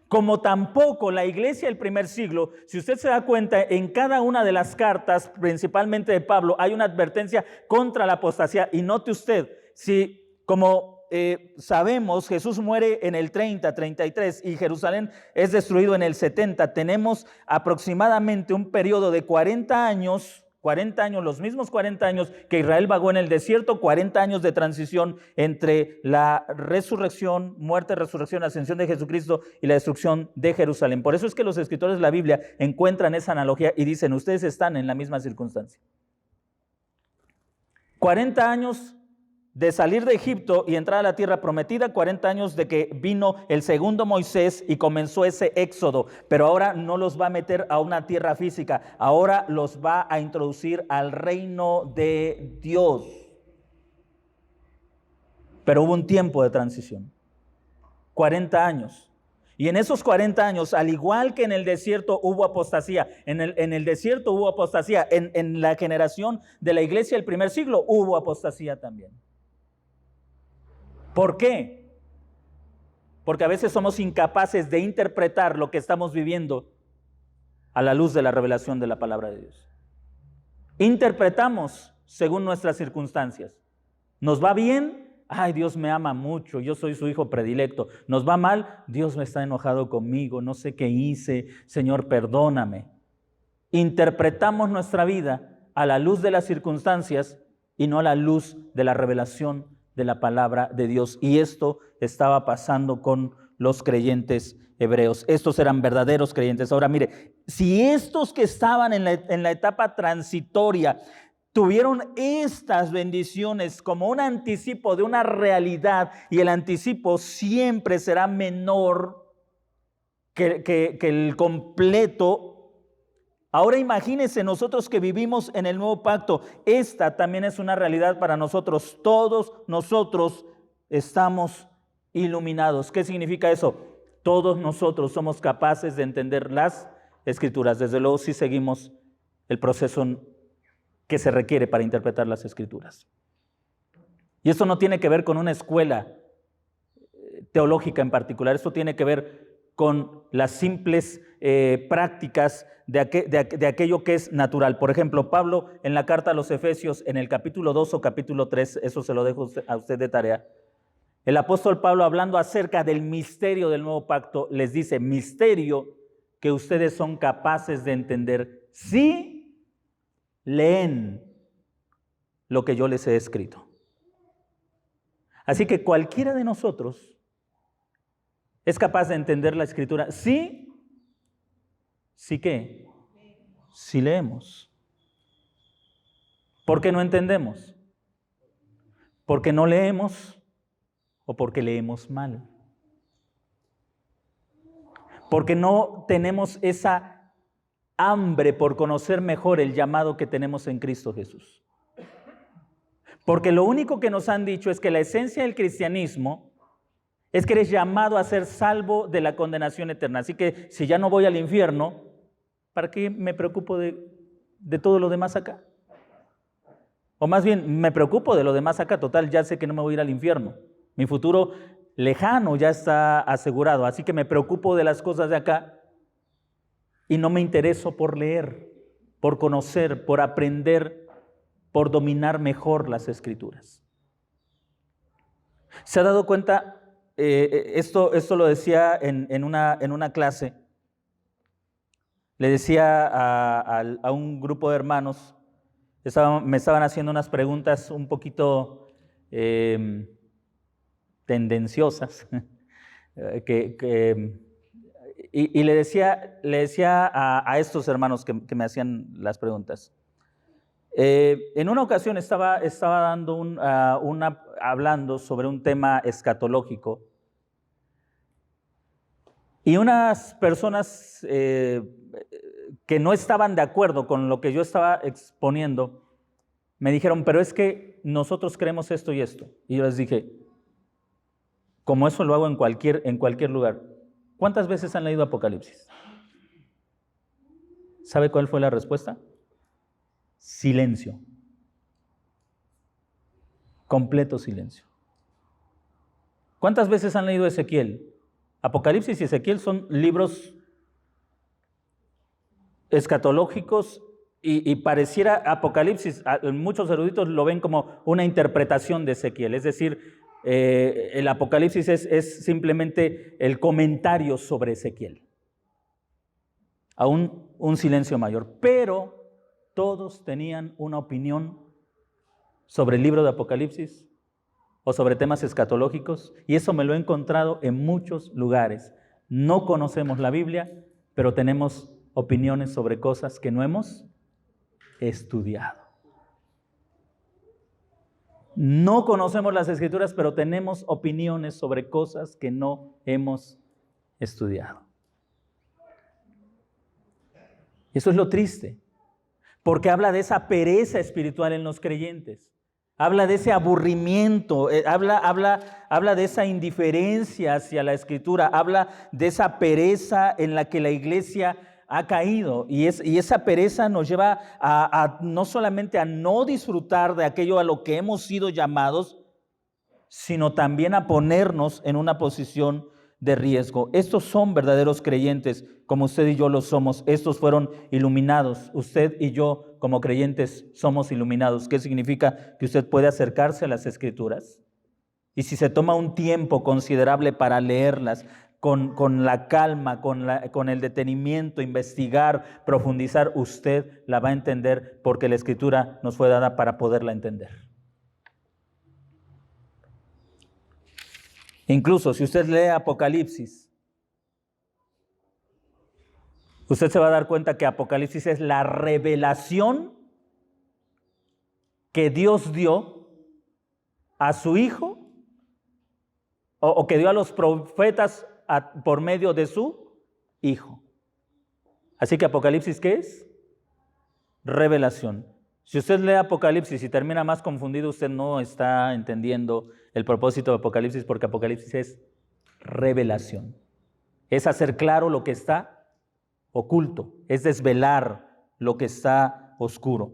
Como tampoco la iglesia del primer siglo, si usted se da cuenta, en cada una de las cartas, principalmente de Pablo, hay una advertencia contra la apostasía. Y note usted, si como sabemos, Jesús muere en el 30, 33 y Jerusalén es destruido en el 70, tenemos aproximadamente un periodo de 40 años, los mismos 40 años que Israel vagó en el desierto, 40 años de transición entre la resurrección, muerte, resurrección, ascensión de Jesucristo y la destrucción de Jerusalén. Por eso es que los escritores de la Biblia encuentran esa analogía y dicen, ustedes están en la misma circunstancia. 40 años de salir de Egipto y entrar a la tierra prometida, 40 años de que vino el segundo Moisés y comenzó ese éxodo, pero ahora no los va a meter a una tierra física, ahora los va a introducir al reino de Dios. Pero hubo un tiempo de transición, 40 años. Y en esos 40 años, al igual que en el desierto hubo apostasía, en el desierto hubo apostasía, en la generación de la iglesia del primer siglo hubo apostasía también. ¿Por qué? Porque a veces somos incapaces de interpretar lo que estamos viviendo a la luz de la revelación de la palabra de Dios. Interpretamos según nuestras circunstancias. ¿Nos va bien? Ay, Dios me ama mucho, yo soy su hijo predilecto. ¿Nos va mal? Dios me está enojado conmigo, no sé qué hice, Señor, perdóname. Interpretamos nuestra vida a la luz de las circunstancias y no a la luz de la revelación de la palabra de Dios. Y esto estaba pasando con los creyentes hebreos. Estos eran verdaderos creyentes. Ahora mire, si estos que estaban en la etapa transitoria tuvieron estas bendiciones como un anticipo de una realidad, y el anticipo siempre será menor que el completo. Ahora imagínense nosotros que vivimos en el nuevo pacto. Esta también es una realidad para nosotros. Todos nosotros estamos iluminados. ¿Qué significa eso? Todos nosotros somos capaces de entender las Escrituras, desde luego si seguimos el proceso que se requiere para interpretar las Escrituras. Y esto no tiene que ver con una escuela teológica en particular, esto tiene que ver con las simples prácticas de aquello que es natural. Por ejemplo, Pablo en la carta a los Efesios, en el capítulo 2 o capítulo 3, eso se lo dejo a usted de tarea, el apóstol Pablo, hablando acerca del misterio del nuevo pacto, les dice: misterio que ustedes son capaces de entender si leen lo que yo les he escrito. Así que cualquiera de nosotros es capaz de entender la Escritura si ¿qué? Si leemos. ¿Por qué no entendemos? Porque no leemos o porque leemos mal. Porque no tenemos esa hambre por conocer mejor el llamado que tenemos en Cristo Jesús. Porque lo único que nos han dicho es que la esencia del cristianismo es que eres llamado a ser salvo de la condenación eterna. Así que si ya no voy al infierno, ¿para qué me preocupo de todo lo demás acá? O más bien, me preocupo de lo demás acá. Total, ya sé que no me voy a ir al infierno. Mi futuro lejano ya está asegurado. Así que me preocupo de las cosas de acá y no me intereso por leer, por conocer, por aprender, por dominar mejor las Escrituras. ¿Se ha dado cuenta? Esto lo decía en una clase. Le decía a un grupo de hermanos, me estaban haciendo unas preguntas un poquito tendenciosas, y le decía a estos hermanos que me hacían las preguntas. En una ocasión estaba dando hablando sobre un tema escatológico, y unas personas que no estaban de acuerdo con lo que yo estaba exponiendo me dijeron: pero es que nosotros creemos esto y esto. Y yo les dije: como eso lo hago en cualquier lugar. ¿Cuántas veces han leído Apocalipsis? ¿Sabe cuál fue la respuesta? Silencio. Completo silencio. ¿Cuántas veces han leído Ezequiel? Apocalipsis y Ezequiel son libros escatológicos y pareciera Apocalipsis, muchos eruditos lo ven como una interpretación de Ezequiel, es decir, el Apocalipsis es simplemente el comentario sobre Ezequiel. Aún un silencio mayor, pero todos tenían una opinión sobre el libro de Apocalipsis o sobre temas escatológicos, y eso me lo he encontrado en muchos lugares. No conocemos la Biblia, pero tenemos opiniones sobre cosas que no hemos estudiado. No conocemos las Escrituras, pero tenemos opiniones sobre cosas que no hemos estudiado. Eso es lo triste, porque habla de esa pereza espiritual en los creyentes. Habla de ese aburrimiento, habla de esa indiferencia hacia la Escritura, habla de esa pereza en la que la iglesia ha caído, y esa pereza nos lleva a no solamente a no disfrutar de aquello a lo que hemos sido llamados, sino también a ponernos en una posición de riesgo. Estos son verdaderos creyentes, como usted y yo lo somos. Estos fueron iluminados. Usted y yo, como creyentes, somos iluminados. ¿Qué significa? Que usted puede acercarse a las Escrituras, y si se toma un tiempo considerable para leerlas, con la calma, con el detenimiento, investigar, profundizar, usted la va a entender, porque la Escritura nos fue dada para poderla entender. Incluso si usted lee Apocalipsis, usted se va a dar cuenta que Apocalipsis es la revelación que Dios dio a su Hijo, o que dio a los profetas por medio de su Hijo. Así que Apocalipsis, ¿qué es? Revelación. Si usted lee Apocalipsis y termina más confundido, usted no está entendiendo el propósito de Apocalipsis, porque Apocalipsis es revelación. Es hacer claro lo que está oculto, es desvelar lo que está oscuro.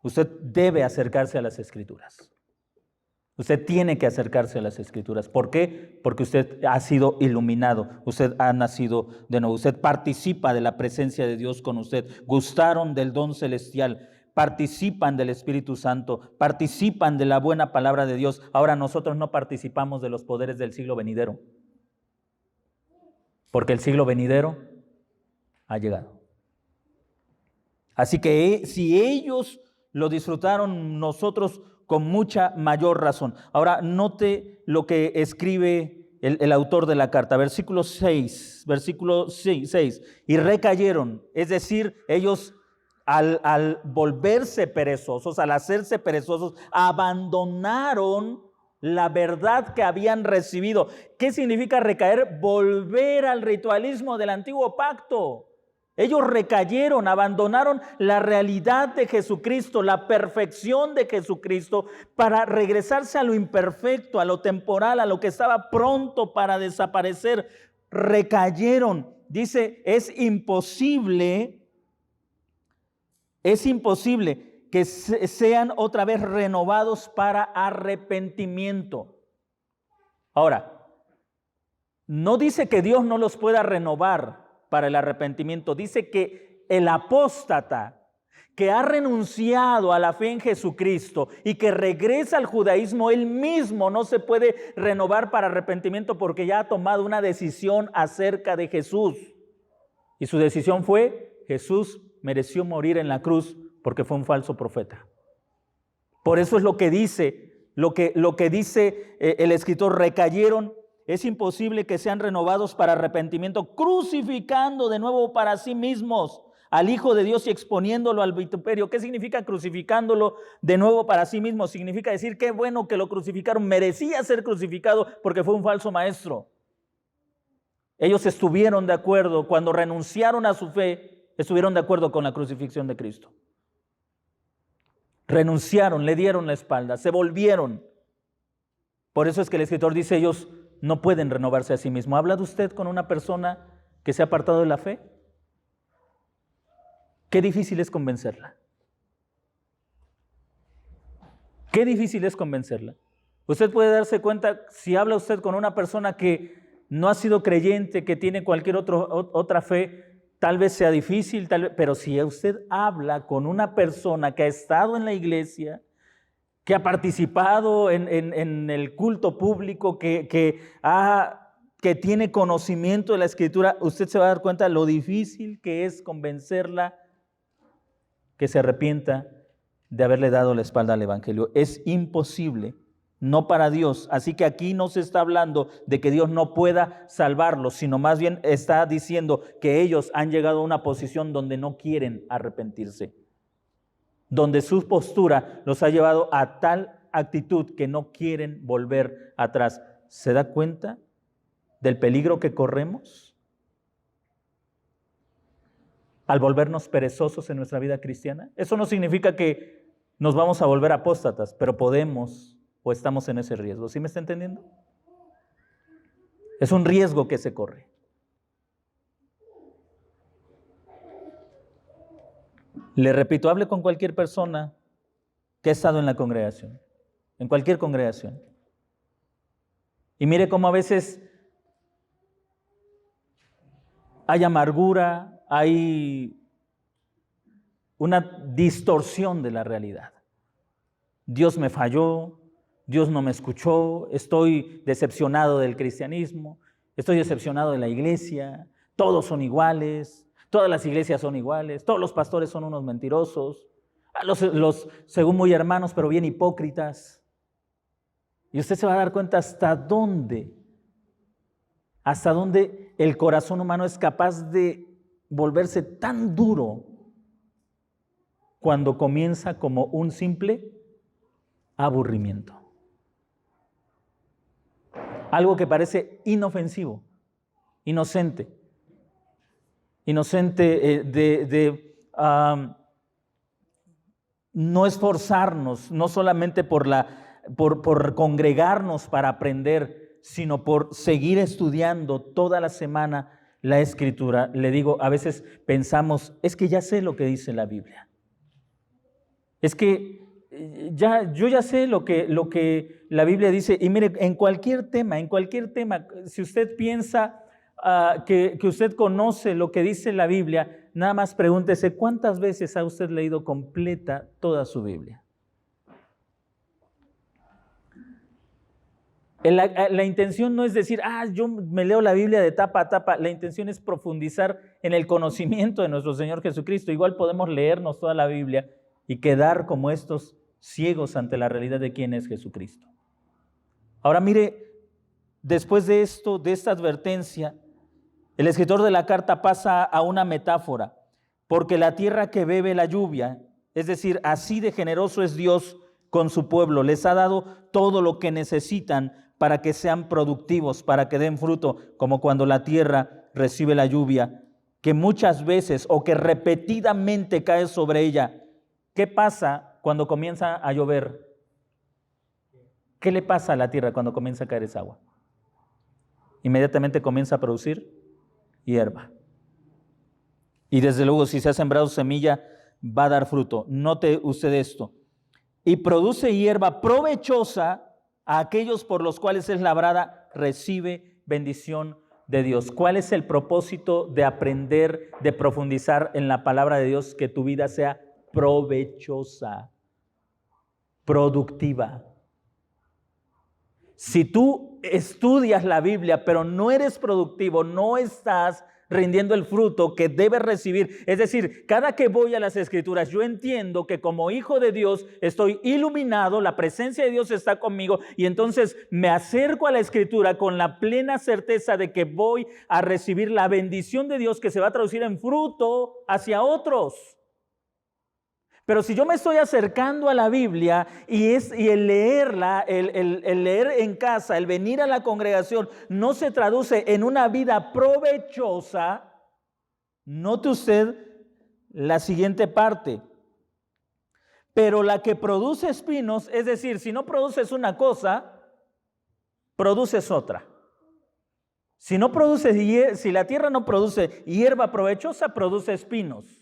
Usted debe acercarse a las Escrituras. Usted tiene que acercarse a las Escrituras. ¿Por qué? Porque usted ha sido iluminado, usted ha nacido de nuevo, usted participa de la presencia de Dios con usted, gustaron del don celestial, participan del Espíritu Santo, participan de la buena palabra de Dios. Ahora nosotros no participamos de los poderes del siglo venidero, porque el siglo venidero ha llegado. Así que si ellos lo disfrutaron, nosotros con mucha mayor razón. Ahora note lo que escribe el autor de la carta, versículo 6, y recayeron, es decir, ellos al volverse perezosos, al hacerse perezosos, abandonaron la verdad que habían recibido. ¿Qué significa recaer? Volver al ritualismo del antiguo pacto. Ellos recayeron, abandonaron la realidad de Jesucristo, la perfección de Jesucristo, para regresarse a lo imperfecto, a lo temporal, a lo que estaba pronto para desaparecer. Recayeron. Dice, es imposible que sean otra vez renovados para arrepentimiento. Ahora, no dice que Dios no los pueda renovar para el arrepentimiento. Dice que el apóstata que ha renunciado a la fe en Jesucristo y que regresa al judaísmo, él mismo no se puede renovar para arrepentimiento, porque ya ha tomado una decisión acerca de Jesús. Y su decisión fue: Jesús mereció morir en la cruz porque fue un falso profeta. Por eso es lo que dice el escritor: recayeron. Es imposible que sean renovados para arrepentimiento, crucificando de nuevo para sí mismos al Hijo de Dios y exponiéndolo al vituperio. ¿Qué significa crucificándolo de nuevo para sí mismos? Significa decir: qué bueno que lo crucificaron, merecía ser crucificado porque fue un falso maestro. Ellos estuvieron de acuerdo, cuando renunciaron a su fe, estuvieron de acuerdo con la crucifixión de Cristo. Renunciaron, le dieron la espalda, se volvieron. Por eso es que el escritor dice: ellos no pueden renovarse a sí mismos. ¿Ha hablado usted con una persona que se ha apartado de la fe? Qué difícil es convencerla. Qué difícil es convencerla. Usted puede darse cuenta, si habla usted con una persona que no ha sido creyente, que tiene cualquier otra fe, tal vez sea difícil, pero si usted habla con una persona que ha estado en la iglesia, que ha participado en el culto público, que tiene conocimiento de la Escritura, usted se va a dar cuenta de lo difícil que es convencerla que se arrepienta de haberle dado la espalda al Evangelio. Es imposible, no para Dios. Así que aquí no se está hablando de que Dios no pueda salvarlos, sino más bien está diciendo que ellos han llegado a una posición donde no quieren arrepentirse, donde su postura los ha llevado a tal actitud que no quieren volver atrás. ¿Se da cuenta del peligro que corremos al volvernos perezosos en nuestra vida cristiana? Eso no significa que nos vamos a volver apóstatas, pero podemos o estamos en ese riesgo. ¿Sí me está entendiendo? Es un riesgo que se corre. Le repito, hable con cualquier persona que ha estado en la congregación, en cualquier congregación. Y mire cómo a veces hay amargura, hay una distorsión de la realidad. Dios me falló, Dios no me escuchó, estoy decepcionado del cristianismo, estoy decepcionado de la iglesia, todos son iguales. Todas las iglesias son iguales, todos los pastores son unos mentirosos, los según muy hermanos, pero bien hipócritas. Y usted se va a dar cuenta hasta dónde el corazón humano es capaz de volverse tan duro cuando comienza como un simple aburrimiento. Algo que parece inofensivo, inocente no esforzarnos, no solamente por congregarnos para aprender, sino por seguir estudiando toda la semana la Escritura. Le digo, a veces pensamos, es que ya sé lo que dice la Biblia. Es que yo ya sé lo que la Biblia dice. Y mire, en cualquier tema, si usted piensa que usted conoce lo que dice la Biblia, nada más pregúntese, ¿cuántas veces ha usted leído completa toda su Biblia? La intención no es decir, yo me leo la Biblia de tapa a tapa. La intención es profundizar en el conocimiento de nuestro Señor Jesucristo. Igual podemos leernos toda la Biblia y quedar como estos ciegos ante la realidad de quién es Jesucristo. Ahora mire, después de esto, de esta advertencia, el escritor de la carta pasa a una metáfora, porque la tierra que bebe la lluvia, es decir, así de generoso es Dios con su pueblo, les ha dado todo lo que necesitan para que sean productivos, para que den fruto, como cuando la tierra recibe la lluvia, que muchas veces o que repetidamente cae sobre ella. ¿Qué pasa cuando comienza a llover? ¿Qué le pasa a la tierra cuando comienza a caer esa agua? Inmediatamente comienza a producir hierba. Y desde luego, si se ha sembrado semilla, va a dar fruto. Note usted esto. Y produce hierba provechosa a aquellos por los cuales es labrada, recibe bendición de Dios. ¿Cuál es el propósito de aprender, de profundizar en la palabra de Dios? Que tu vida sea provechosa, productiva. Si tú estudias la Biblia, pero no eres productivo, no estás rindiendo el fruto que debes recibir. Es decir, cada que voy a las Escrituras, yo entiendo que como hijo de Dios estoy iluminado, la presencia de Dios está conmigo, y entonces me acerco a la Escritura con la plena certeza de que voy a recibir la bendición de Dios que se va a traducir en fruto hacia otros. Pero si yo me estoy acercando a la Biblia y el leerla, el leer en casa, el venir a la congregación, no se traduce en una vida provechosa, note usted la siguiente parte. Pero la que produce espinos, es decir, si no produces una cosa, produces otra. Si la tierra no produce hierba provechosa, produce espinos.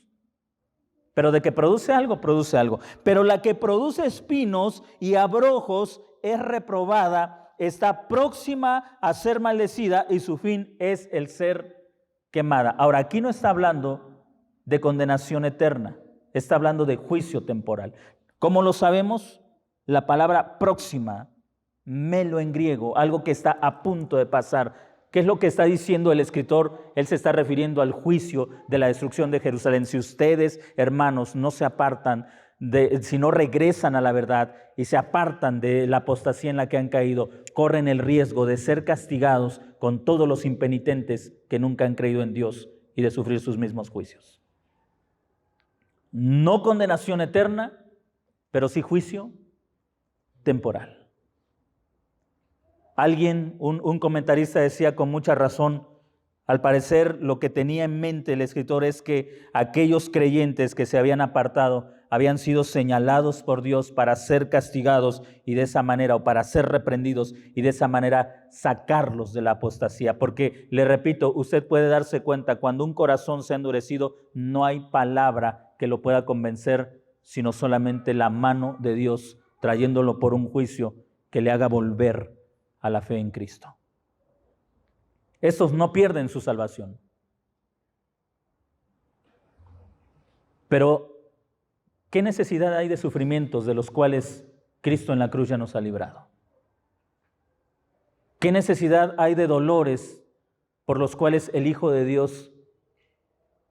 Pero de que produce algo, produce algo. Pero la que produce espinos y abrojos es reprobada, está próxima a ser maldecida y su fin es el ser quemada. Ahora, aquí no está hablando de condenación eterna, está hablando de juicio temporal. ¿Cómo lo sabemos? La palabra próxima, melo en griego, algo que está a punto de pasar. ¿Qué es lo que está diciendo el escritor? Él se está refiriendo al juicio de la destrucción de Jerusalén. Si ustedes, hermanos, no se apartan, si no regresan a la verdad y se apartan de la apostasía en la que han caído, corren el riesgo de ser castigados con todos los impenitentes que nunca han creído en Dios y de sufrir sus mismos juicios. No condenación eterna, pero sí juicio temporal. Alguien, un comentarista decía con mucha razón, al parecer lo que tenía en mente el escritor es que aquellos creyentes que se habían apartado habían sido señalados por Dios para ser castigados y de esa manera, o para ser reprendidos y de esa manera sacarlos de la apostasía. Porque, le repito, usted puede darse cuenta, cuando un corazón se ha endurecido, no hay palabra que lo pueda convencer, sino solamente la mano de Dios trayéndolo por un juicio que le haga volver a la fe en Cristo. Estos no pierden su salvación. Pero, ¿qué necesidad hay de sufrimientos de los cuales Cristo en la cruz ya nos ha librado? ¿Qué necesidad hay de dolores por los cuales el Hijo de Dios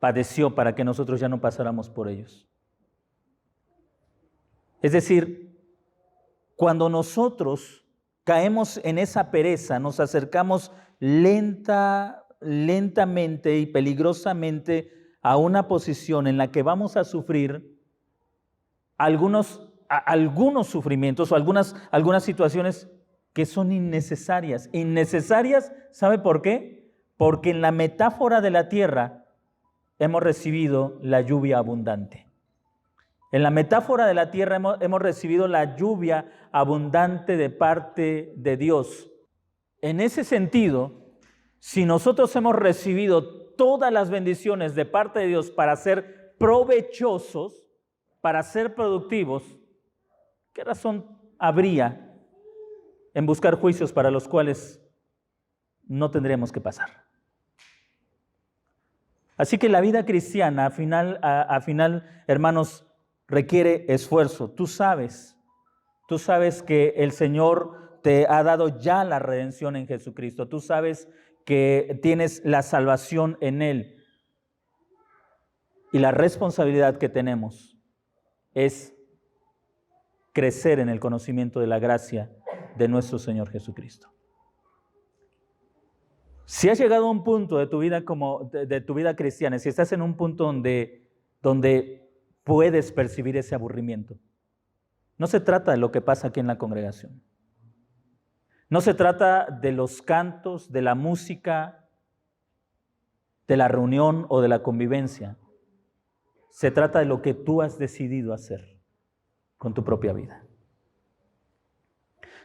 padeció para que nosotros ya no pasáramos por ellos? Es decir, cuando nosotros caemos en esa pereza, nos acercamos lentamente y peligrosamente a una posición en la que vamos a sufrir algunos sufrimientos o algunas situaciones que son innecesarias. Innecesarias, ¿sabe por qué? Porque en la metáfora de la tierra hemos recibido la lluvia abundante. En la metáfora de la tierra hemos recibido la lluvia abundante de parte de Dios. En ese sentido, si nosotros hemos recibido todas las bendiciones de parte de Dios para ser provechosos, para ser productivos, ¿qué razón habría en buscar juicios para los cuales no tendríamos que pasar? Así que la vida cristiana, al final, hermanos, requiere esfuerzo. Tú sabes que el Señor te ha dado ya la redención en Jesucristo. Tú sabes que tienes la salvación en Él. Y la responsabilidad que tenemos es crecer en el conocimiento de la gracia de nuestro Señor Jesucristo. Si has llegado a un punto de tu vida de tu vida cristiana, si estás en un punto donde puedes percibir ese aburrimiento, no se trata de lo que pasa aquí en la congregación. No se trata de los cantos, de la música, de la reunión o de la convivencia. Se trata de lo que tú has decidido hacer con tu propia vida.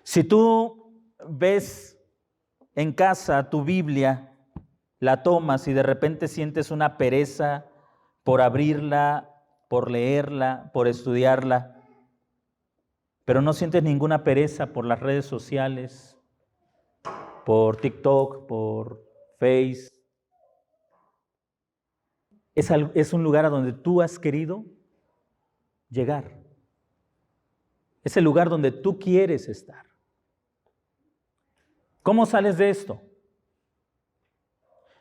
Si tú ves en casa tu Biblia, la tomas y de repente sientes una pereza por abrirla, por leerla, por estudiarla, pero no sientes ninguna pereza por las redes sociales, por TikTok, por Face. Es un lugar a donde tú has querido llegar. Es el lugar donde tú quieres estar. ¿Cómo sales de esto?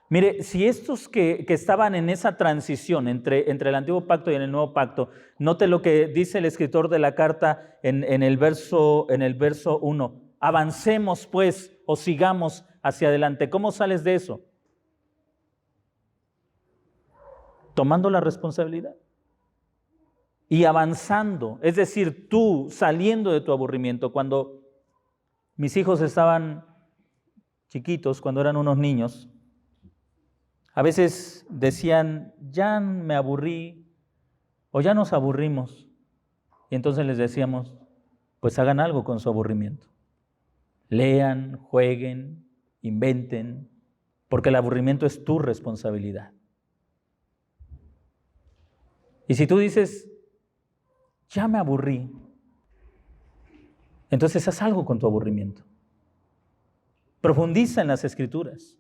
Mire, si estos que estaban en esa transición entre el Antiguo Pacto y en el Nuevo Pacto, note lo que dice el escritor de la carta en el verso 1. Avancemos pues o sigamos hacia adelante. ¿Cómo sales de eso? Tomando la responsabilidad y avanzando. Es decir, tú saliendo de tu aburrimiento. Cuando mis hijos estaban chiquitos, cuando eran unos niños, a veces decían, ya me aburrí o ya nos aburrimos. Y entonces les decíamos, pues hagan algo con su aburrimiento. Lean, jueguen, inventen, porque el aburrimiento es tu responsabilidad. Y si tú dices, ya me aburrí, entonces haz algo con tu aburrimiento. Profundiza en las Escrituras.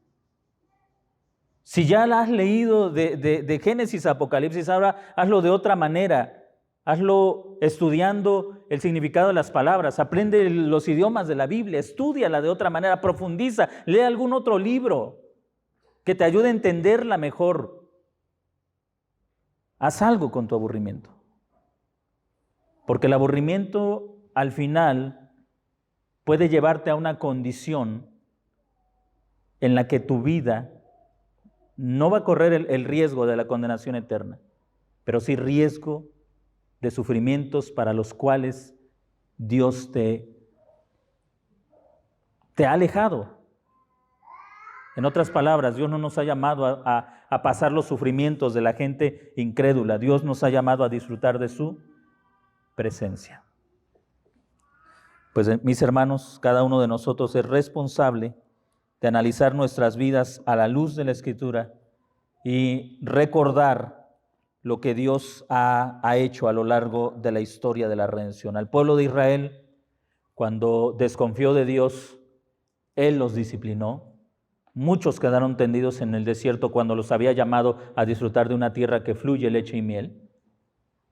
Si ya la has leído de Génesis a Apocalipsis, ahora hazlo de otra manera. Hazlo estudiando el significado de las palabras. Aprende los idiomas de la Biblia. Estúdiala de otra manera. Profundiza. Lee algún otro libro que te ayude a entenderla mejor. Haz algo con tu aburrimiento. Porque el aburrimiento al final puede llevarte a una condición en la que tu vida no va a correr el riesgo de la condenación eterna, pero sí riesgo de sufrimientos para los cuales Dios te ha alejado. En otras palabras, Dios no nos ha llamado a pasar los sufrimientos de la gente incrédula. Dios nos ha llamado a disfrutar de su presencia. Pues mis hermanos, cada uno de nosotros es responsable de analizar nuestras vidas a la luz de la Escritura y recordar lo que Dios ha hecho a lo largo de la historia de la redención. Al pueblo de Israel, cuando desconfió de Dios, Él los disciplinó. Muchos quedaron tendidos en el desierto cuando los había llamado a disfrutar de una tierra que fluye leche y miel.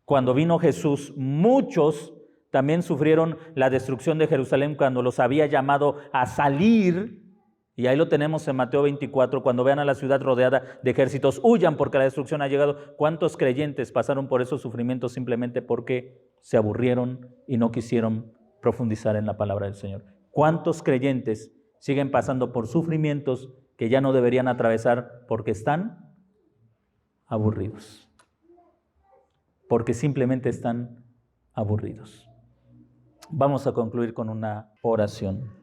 Cuando vino Jesús, muchos también sufrieron la destrucción de Jerusalén cuando los había llamado a salir. Y ahí lo tenemos en Mateo 24, cuando vean a la ciudad rodeada de ejércitos, huyan porque la destrucción ha llegado. ¿Cuántos creyentes pasaron por esos sufrimientos simplemente porque se aburrieron y no quisieron profundizar en la palabra del Señor? ¿Cuántos creyentes siguen pasando por sufrimientos que ya no deberían atravesar porque están aburridos? Porque simplemente están aburridos. Vamos a concluir con una oración.